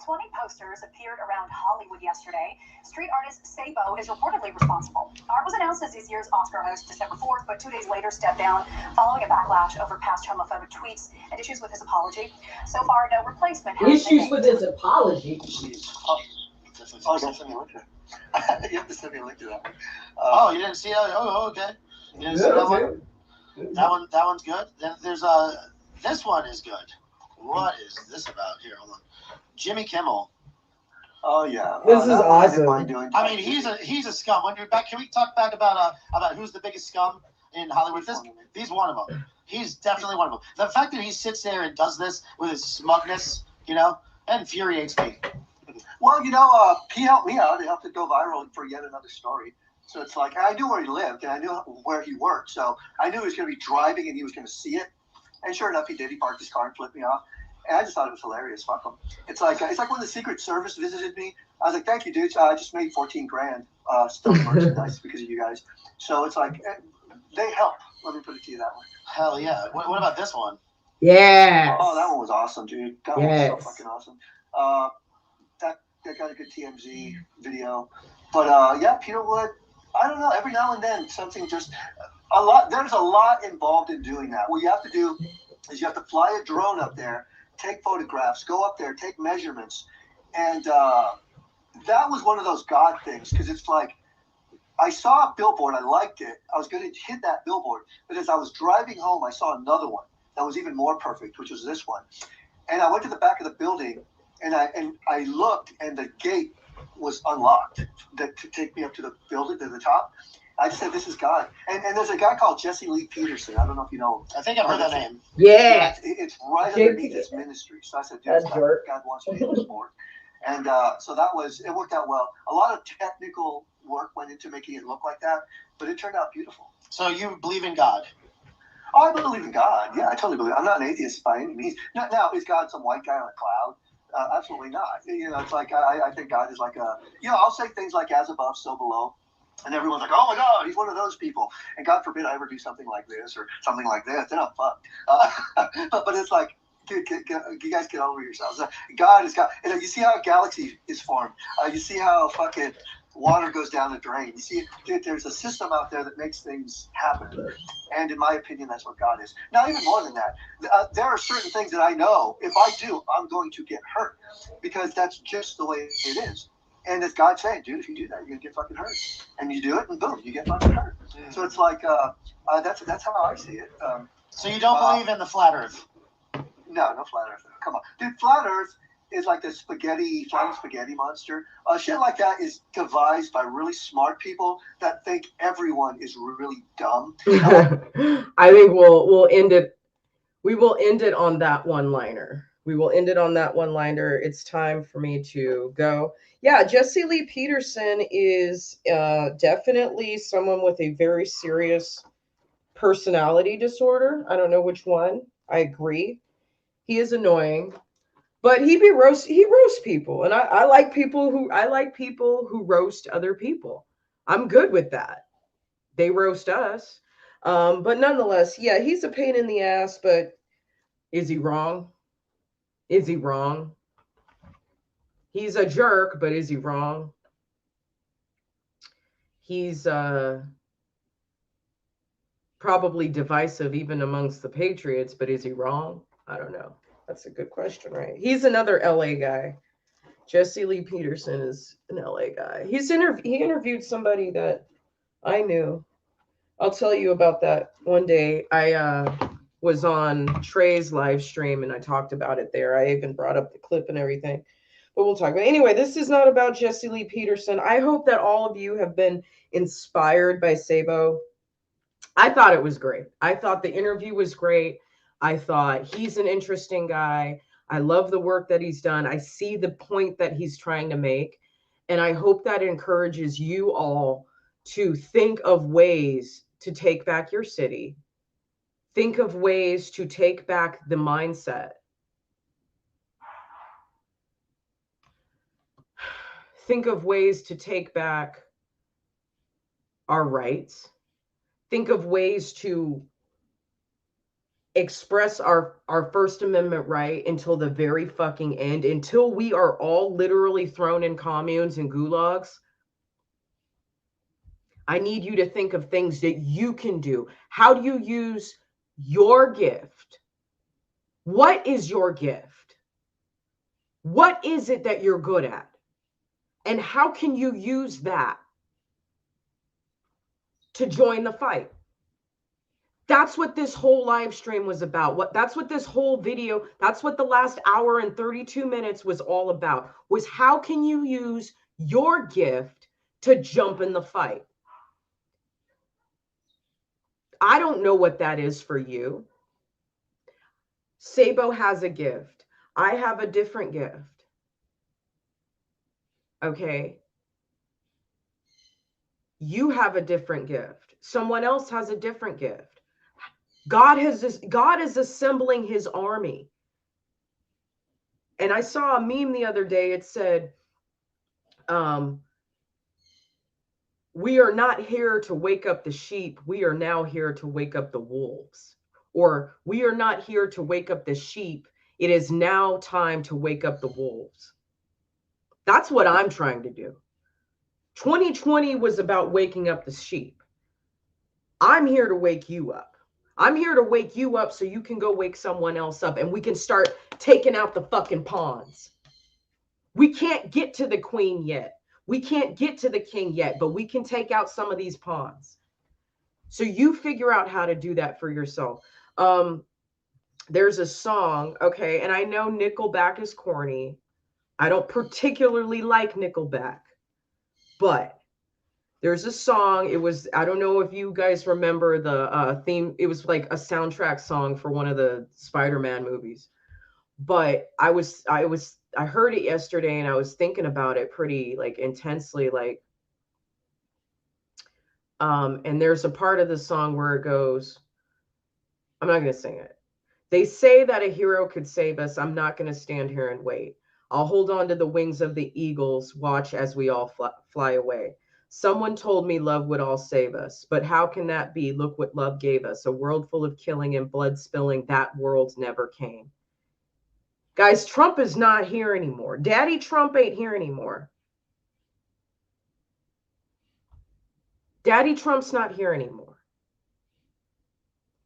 20 posters appeared around Hollywood yesterday. Street artist Sabo is reportedly responsible. Hart was announced as this year's Oscar host December 4th, but 2 days later stepped down following a backlash over past homophobic tweets and issues with his apology. So far, no replacement has been named. With his apology. Oh, don't send me a link to that. You have to send me a link to that one. Oh, you didn't see it? Oh, okay. You didn't see that one? That one's good. Then there's this one is good. What is this about here? Hold on. Jimmy Kimmel. Oh yeah. This is awesome. I mean, he's a scum. When you're back, can we talk back about who's the biggest scum in Hollywood? He's one of them. He's definitely one of them. The fact that he sits there and does this with his smugness, that infuriates me. Well, he helped me out. He helped it go viral for yet another story. So it's like, I knew where he lived and I knew where he worked. So I knew he was going to be driving and he was going to see it. And sure enough, he did. He parked his car and flipped me off. And I just thought it was hilarious. Fuck him. It's like when the Secret Service visited me. I was like, thank you, dudes. I just made $14,000 selling merchandise because of you guys. So it's like, they help. Let me put it to you that way. Hell yeah. What about this one? Yeah. Oh, that one was awesome, dude. That one was so fucking awesome. That got a good TMZ video. But yeah, Peter Wood, I don't know. Every now and then, something just a lot. There's a lot involved in doing that. What you have to do is you have to fly a drone up there, take photographs, go up there, take measurements, and that was one of those God things because it's like I saw a billboard, I liked it, I was going to hit that billboard, but as I was driving home, I saw another one that was even more perfect, which was this one, and I went to the back of the building, and I looked, and the gate was unlocked to take me up to the building, to the top. I said, this is God. And there's a guy called Jesse Lee Peterson. I don't know if you know him. I think I've heard that name. Yeah. It's right underneath his ministry. So I said, dude, God wants me in this board. And so it worked out well. A lot of technical work went into making it look like that, but it turned out beautiful. So you believe in God? Oh, I believe in God. Yeah, I totally believe. I'm not an atheist by any means. Now, is God some white guy on a cloud? Absolutely not. It's like I think God is like I'll say things like as above, so below. And everyone's like, oh my God, he's one of those people. And God forbid I ever do something like this or something like this. Then I'm fucked. But it's like, you guys get over yourselves. God is God. And you see how a galaxy is formed. You see how fucking water goes down the drain. You see, there's a system out there that makes things happen. And in my opinion, that's what God is. Now, even more than that, there are certain things that I know if I do, I'm going to get hurt because that's just the way it is. And it's God saying, dude, if you do that, you're going to get fucking hurt. And you do it, and boom, you get fucking hurt. So it's like, that's how I see it. So you don't believe in the flat earth? No flat earth. Come on. Dude, flat earth is like the flying spaghetti monster. Shit like that is devised by really smart people that think everyone is really dumb. I think we'll end it. We will end it on that one-liner. It's time for me to go. Yeah, Jesse Lee Peterson is definitely someone with a very serious personality disorder. I don't know which one. I agree. He is annoying, but he roasts people, and I like people who roast other people. I'm good with that. They roast us, but nonetheless, yeah, he's a pain in the ass. But is he wrong? Is he wrong? He's a jerk, but is he wrong? He's probably divisive even amongst the Patriots, but is he wrong? I don't know. That's a good question, right? He's another LA guy. Jesse Lee Peterson is an LA guy. He interviewed somebody that I knew. I'll tell you about that one day. I was on Trey's live stream and I talked about it there. I even brought up the clip and everything. But we'll talk about it. Anyway, this is not about Jesse Lee Peterson. I hope that all of you have been inspired by Sabo. I thought it was great. I thought the interview was great. I thought he's an interesting guy. I love the work that he's done. I see the point that he's trying to make. And I hope that encourages you all to think of ways to take back your city. Think of ways to take back the mindset. Think of ways to take back our rights. Think of ways to express our First Amendment right until the very fucking end, until we are all literally thrown in communes and gulags. I need you to think of things that you can do. How do you use your gift? What is your gift? What is it that you're good at? And how can you use that to join the fight? That's what this whole live stream was about. That's what this whole video, that's what the last hour and 32 minutes was all about, was how can you use your gift to jump in the fight? I don't know what that is for you. Sabo has a gift. I have a different gift. Okay. You have a different gift. Someone else has a different gift. God is assembling his army. And I saw a meme the other day. It said, we are not here to wake up the sheep. We are now here to wake up the wolves. Or we are not here to wake up the sheep. It is now time to wake up the wolves. That's what I'm trying to do. 2020 was about waking up the sheep. I'm here to wake you up. I'm here to wake you up so you can go wake someone else up and we can start taking out the fucking pawns. We can't get to the queen yet. We can't get to the king yet, but we can take out some of these pawns. So you figure out how to do that for yourself. There's a song, okay, and I know Nickelback is corny. I don't particularly like Nickelback, but there's a song. It was, I don't know if you guys remember the theme. It was like a soundtrack song for one of the Spider-Man movies. But I heard it yesterday and I was thinking about it pretty like intensely, like, and there's a part of the song where it goes, I'm not going to sing it. They say that a hero could save us. I'm not going to stand here and wait. I'll hold on to the wings of the eagles, watch as we all fly away. Someone told me love would all save us, but how can that be? Look what love gave us, a world full of killing and blood spilling. That world never came. Guys, Trump is not here anymore. Daddy Trump ain't here anymore. Daddy Trump's not here anymore.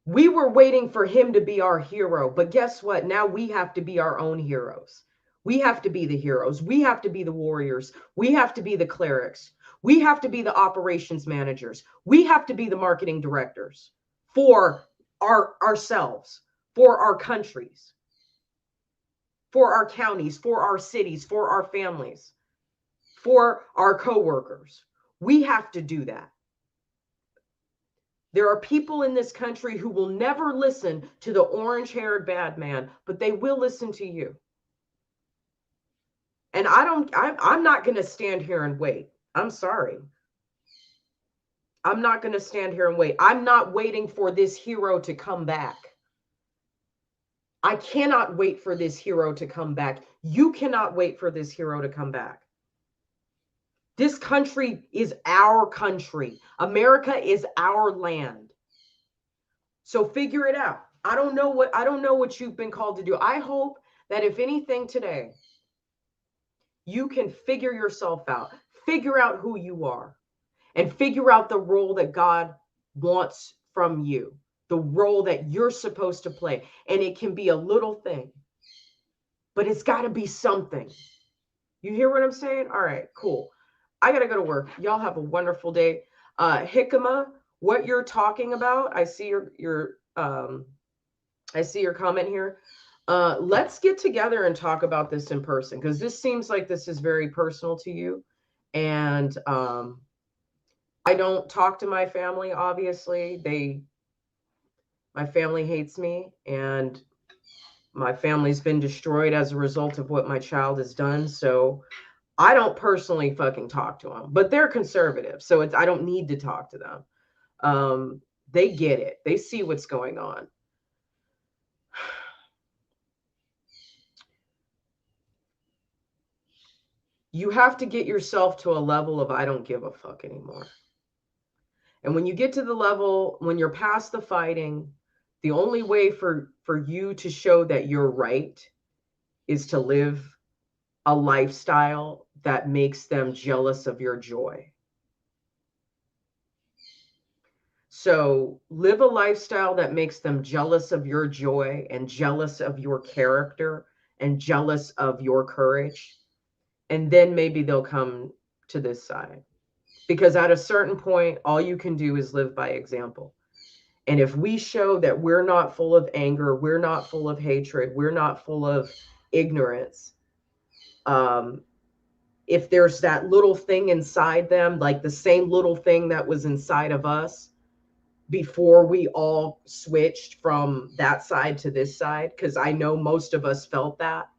We were waiting for him to be our hero, but guess what? Now we have to be our own heroes. We have to be the heroes. We have to be the warriors. We have to be the clerics. We have to be the operations managers. We have to be the marketing directors for ourselves, for our countries, for our counties, for our cities, for our families, for our coworkers. We have to do that. There are people in this country who will never listen to the orange-haired bad man, but they will listen to you. And I'm not going to stand here and wait. I'm sorry. I'm not going to stand here and wait. I'm not waiting for this hero to come back. I cannot wait for this hero to come back. You cannot wait for this hero to come back. This country is our country. America is our land. So figure it out. I don't know what you've been called to do. I hope that if anything today, you can figure yourself out. Figure out who you are and figure out the role that God wants from you, the role that you're supposed to play. And it can be a little thing, but it's got to be something. You hear what I'm saying? All right, cool. I got to go to work. Y'all have a wonderful day. Hickama, what you're talking about, I see your comment here. Let's get together and talk about this in person, because this seems like this is very personal to you. And I don't talk to my family, obviously. My family hates me, and my family's been destroyed as a result of what my child has done. So I don't personally fucking talk to them, but they're conservative. So I don't need to talk to them. They get it. They see what's going on. You have to get yourself to a level of I don't give a fuck anymore. And when you get to the level, when you're past the fighting, the only way for you to show that you're right is to live a lifestyle that makes them jealous of your joy. So live a lifestyle that makes them jealous of your joy and jealous of your character and jealous of your courage. And then maybe they'll come to this side. Because at a certain point, all you can do is live by example. And if we show that we're not full of anger, we're not full of hatred, we're not full of ignorance, if there's that little thing inside them, like the same little thing that was inside of us before we all switched from that side to this side, because I know most of us felt that.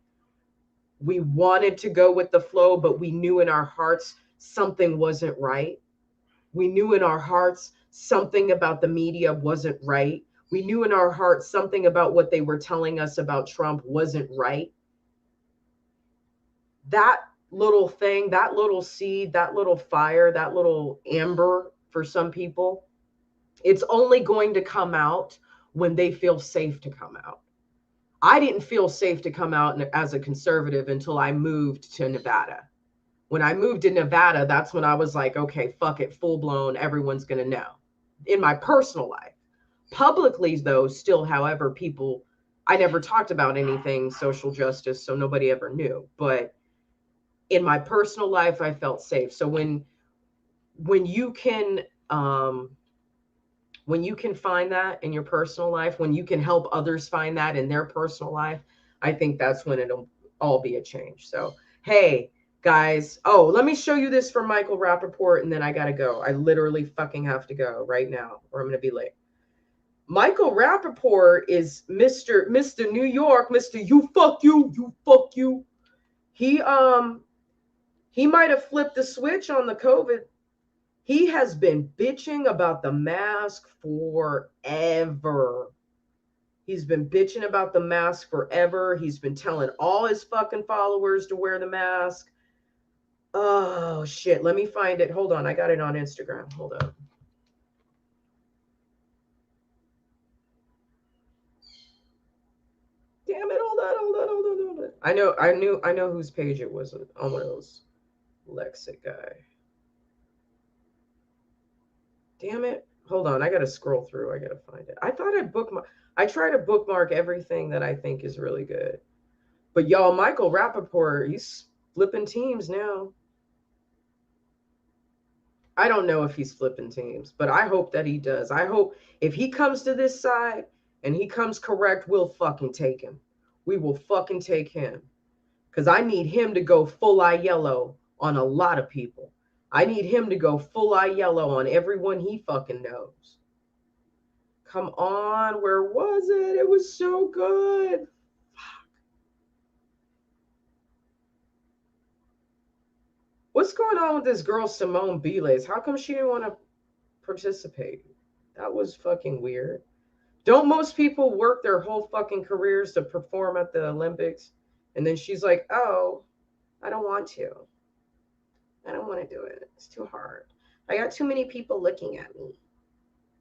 We wanted to go with the flow, but we knew in our hearts something wasn't right. We knew in our hearts something about the media wasn't right. We knew in our hearts something about what they were telling us about Trump wasn't right. That little thing, that little seed, that little fire, that little amber for some people, it's only going to come out when they feel safe to come out. I didn't feel safe to come out as a conservative until I moved to Nevada. When I moved to Nevada, that's when I was like, okay, fuck it, full blown, everyone's going to know. In my personal life. Publicly, though, still, however, I never talked about anything social justice, so nobody ever knew. But in my personal life, I felt safe. So when you can find that in your personal life, when you can help others find that in their personal life, I think that's when it'll all be a change. So hey, guys. Oh, let me show you this from Michael Rappaport, and then I gotta go. I literally fucking have to go right now, or I'm gonna be late. Michael Rappaport is Mr. New York, Mr. You fuck you, you fuck you. He might have flipped the switch on the COVID. He has been bitching about the mask forever. He's been bitching about the mask forever. He's been telling all his fucking followers to wear the mask. Oh, shit. Let me find it. Hold on. I got it on Instagram. Hold on. Damn it. Hold on. I know whose page it was on one of those Lexic guy. Damn it. Hold on. I got to scroll through. I got to find it. I thought I'd bookmark. I try to bookmark everything that I think is really good. But y'all, Michael Rappaport, he's flipping teams now. I don't know if he's flipping teams, but I hope that he does. I hope if he comes to this side and he comes correct, we'll fucking take him. We will fucking take him. Because I need him to go full eye yellow on a lot of people. I need him to go full eye yellow on everyone he fucking knows. Come on, where was it? It was so good. What's going on with this girl, Simone Biles? How come she didn't want to participate? That was fucking weird. Don't most people work their whole fucking careers to perform at the Olympics? And then she's like, oh, I don't want to. I don't want to do it. It's too hard. I got too many people looking at me.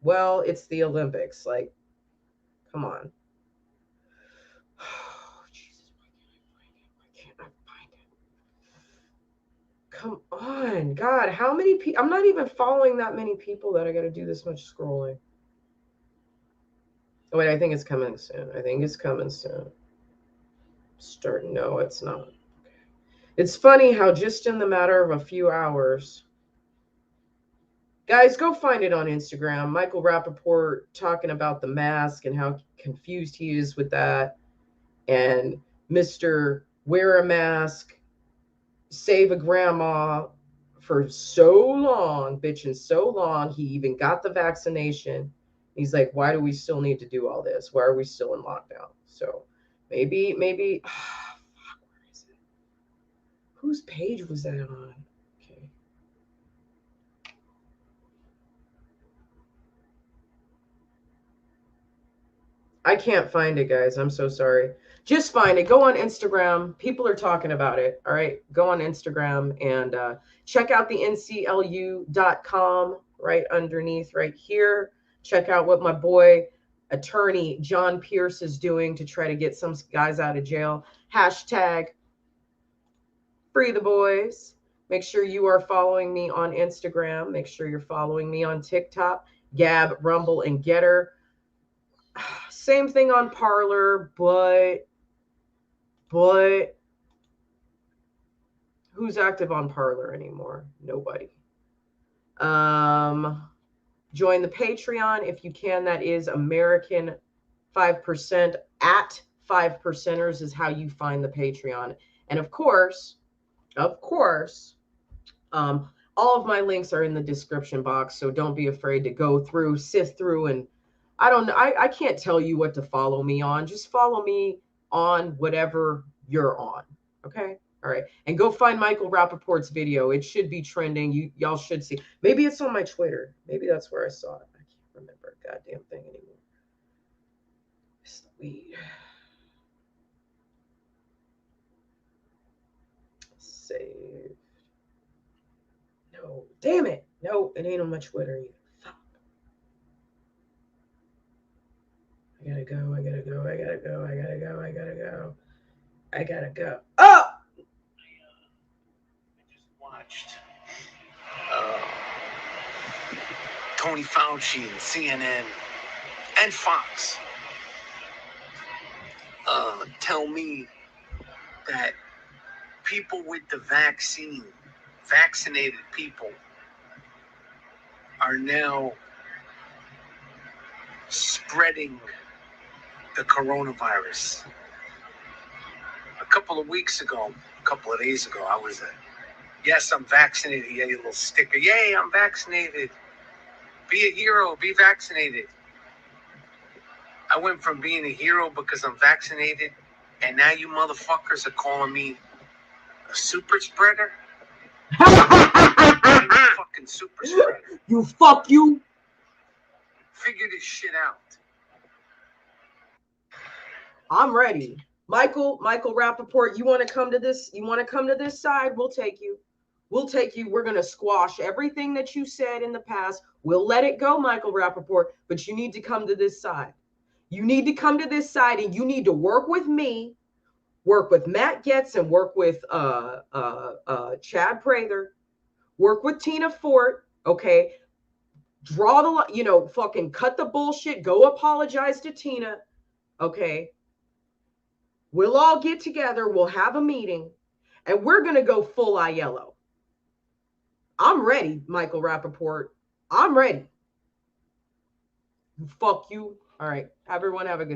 Well, it's the Olympics. Like, come on. Oh, Jesus, why can't I find it? Come on, God, how many people? I'm not even following that many people that I got to do this much scrolling. Oh, wait, I think it's coming soon. No, it's not. It's funny how just in the matter of a few hours, guys, go find it on Instagram. Michael Rappaport talking about the mask and how confused he is with that. And Mr. Wear a Mask, Save a Grandma for so long, bitching so long. He even got the vaccination. He's like, why do we still need to do all this? Why are we still in lockdown? So maybe, where is it? Whose page was that on? Okay. I can't find it, guys. I'm so sorry. Just find it. Go on Instagram. People are talking about it. All right. Go on Instagram and check out the nclu.com right underneath right here. Check out what my boy, attorney John Pierce, is doing to try to get some guys out of jail. Hashtag free the boys. Make sure you are following me on Instagram. Make sure you're following me on TikTok, Gab, Rumble, and Getter. Same thing on Parler, but who's active on Parler anymore? Nobody. Join the Patreon if you can. That is American 5%. At 5%ers is how you find the Patreon. And of course, all of my links are in the description box, so don't be afraid to go through, sift through, and I can't tell you what to follow me on. Just follow me on whatever you're on. Okay? All right. And go find Michael Rappaport's video. It should be trending. Y'all should see. Maybe it's on my Twitter. Maybe that's where I saw it. I can't remember a goddamn thing anymore. It's the weed. Save. No. Damn it. No, it ain't on my Twitter either. Fuck. I gotta go. Oh! I just watched Tony Fauci and CNN and Fox tell me that people with the vaccine, vaccinated people, are now spreading the coronavirus. A couple couple of weeks ago, a couple of days ago, I was yes, I'm vaccinated. He had a little sticker. Yay, I'm vaccinated. Be a hero. Be vaccinated. I went from being a hero because I'm vaccinated, and now you motherfuckers are calling me a super spreader. I'm a fucking super spreader. You fuck you. Figure this shit out. I'm ready. Michael Rappaport, you want to come to this? You want to come to this side? We'll take you. We'll take you. We're going to squash everything that you said in the past. We'll let it go, Michael Rappaport, but you need to come to this side. You need to come to this side, and you need to work with me, work with Matt Getz, and work with Chad Prather, work with Tina Fort, okay? Draw the, fucking cut the bullshit, go apologize to Tina, okay? We'll all get together, we'll have a meeting, and we're going to go full Aiello. I'm ready, Michael Rappaport. I'm ready. Fuck you. All right. Everyone have a good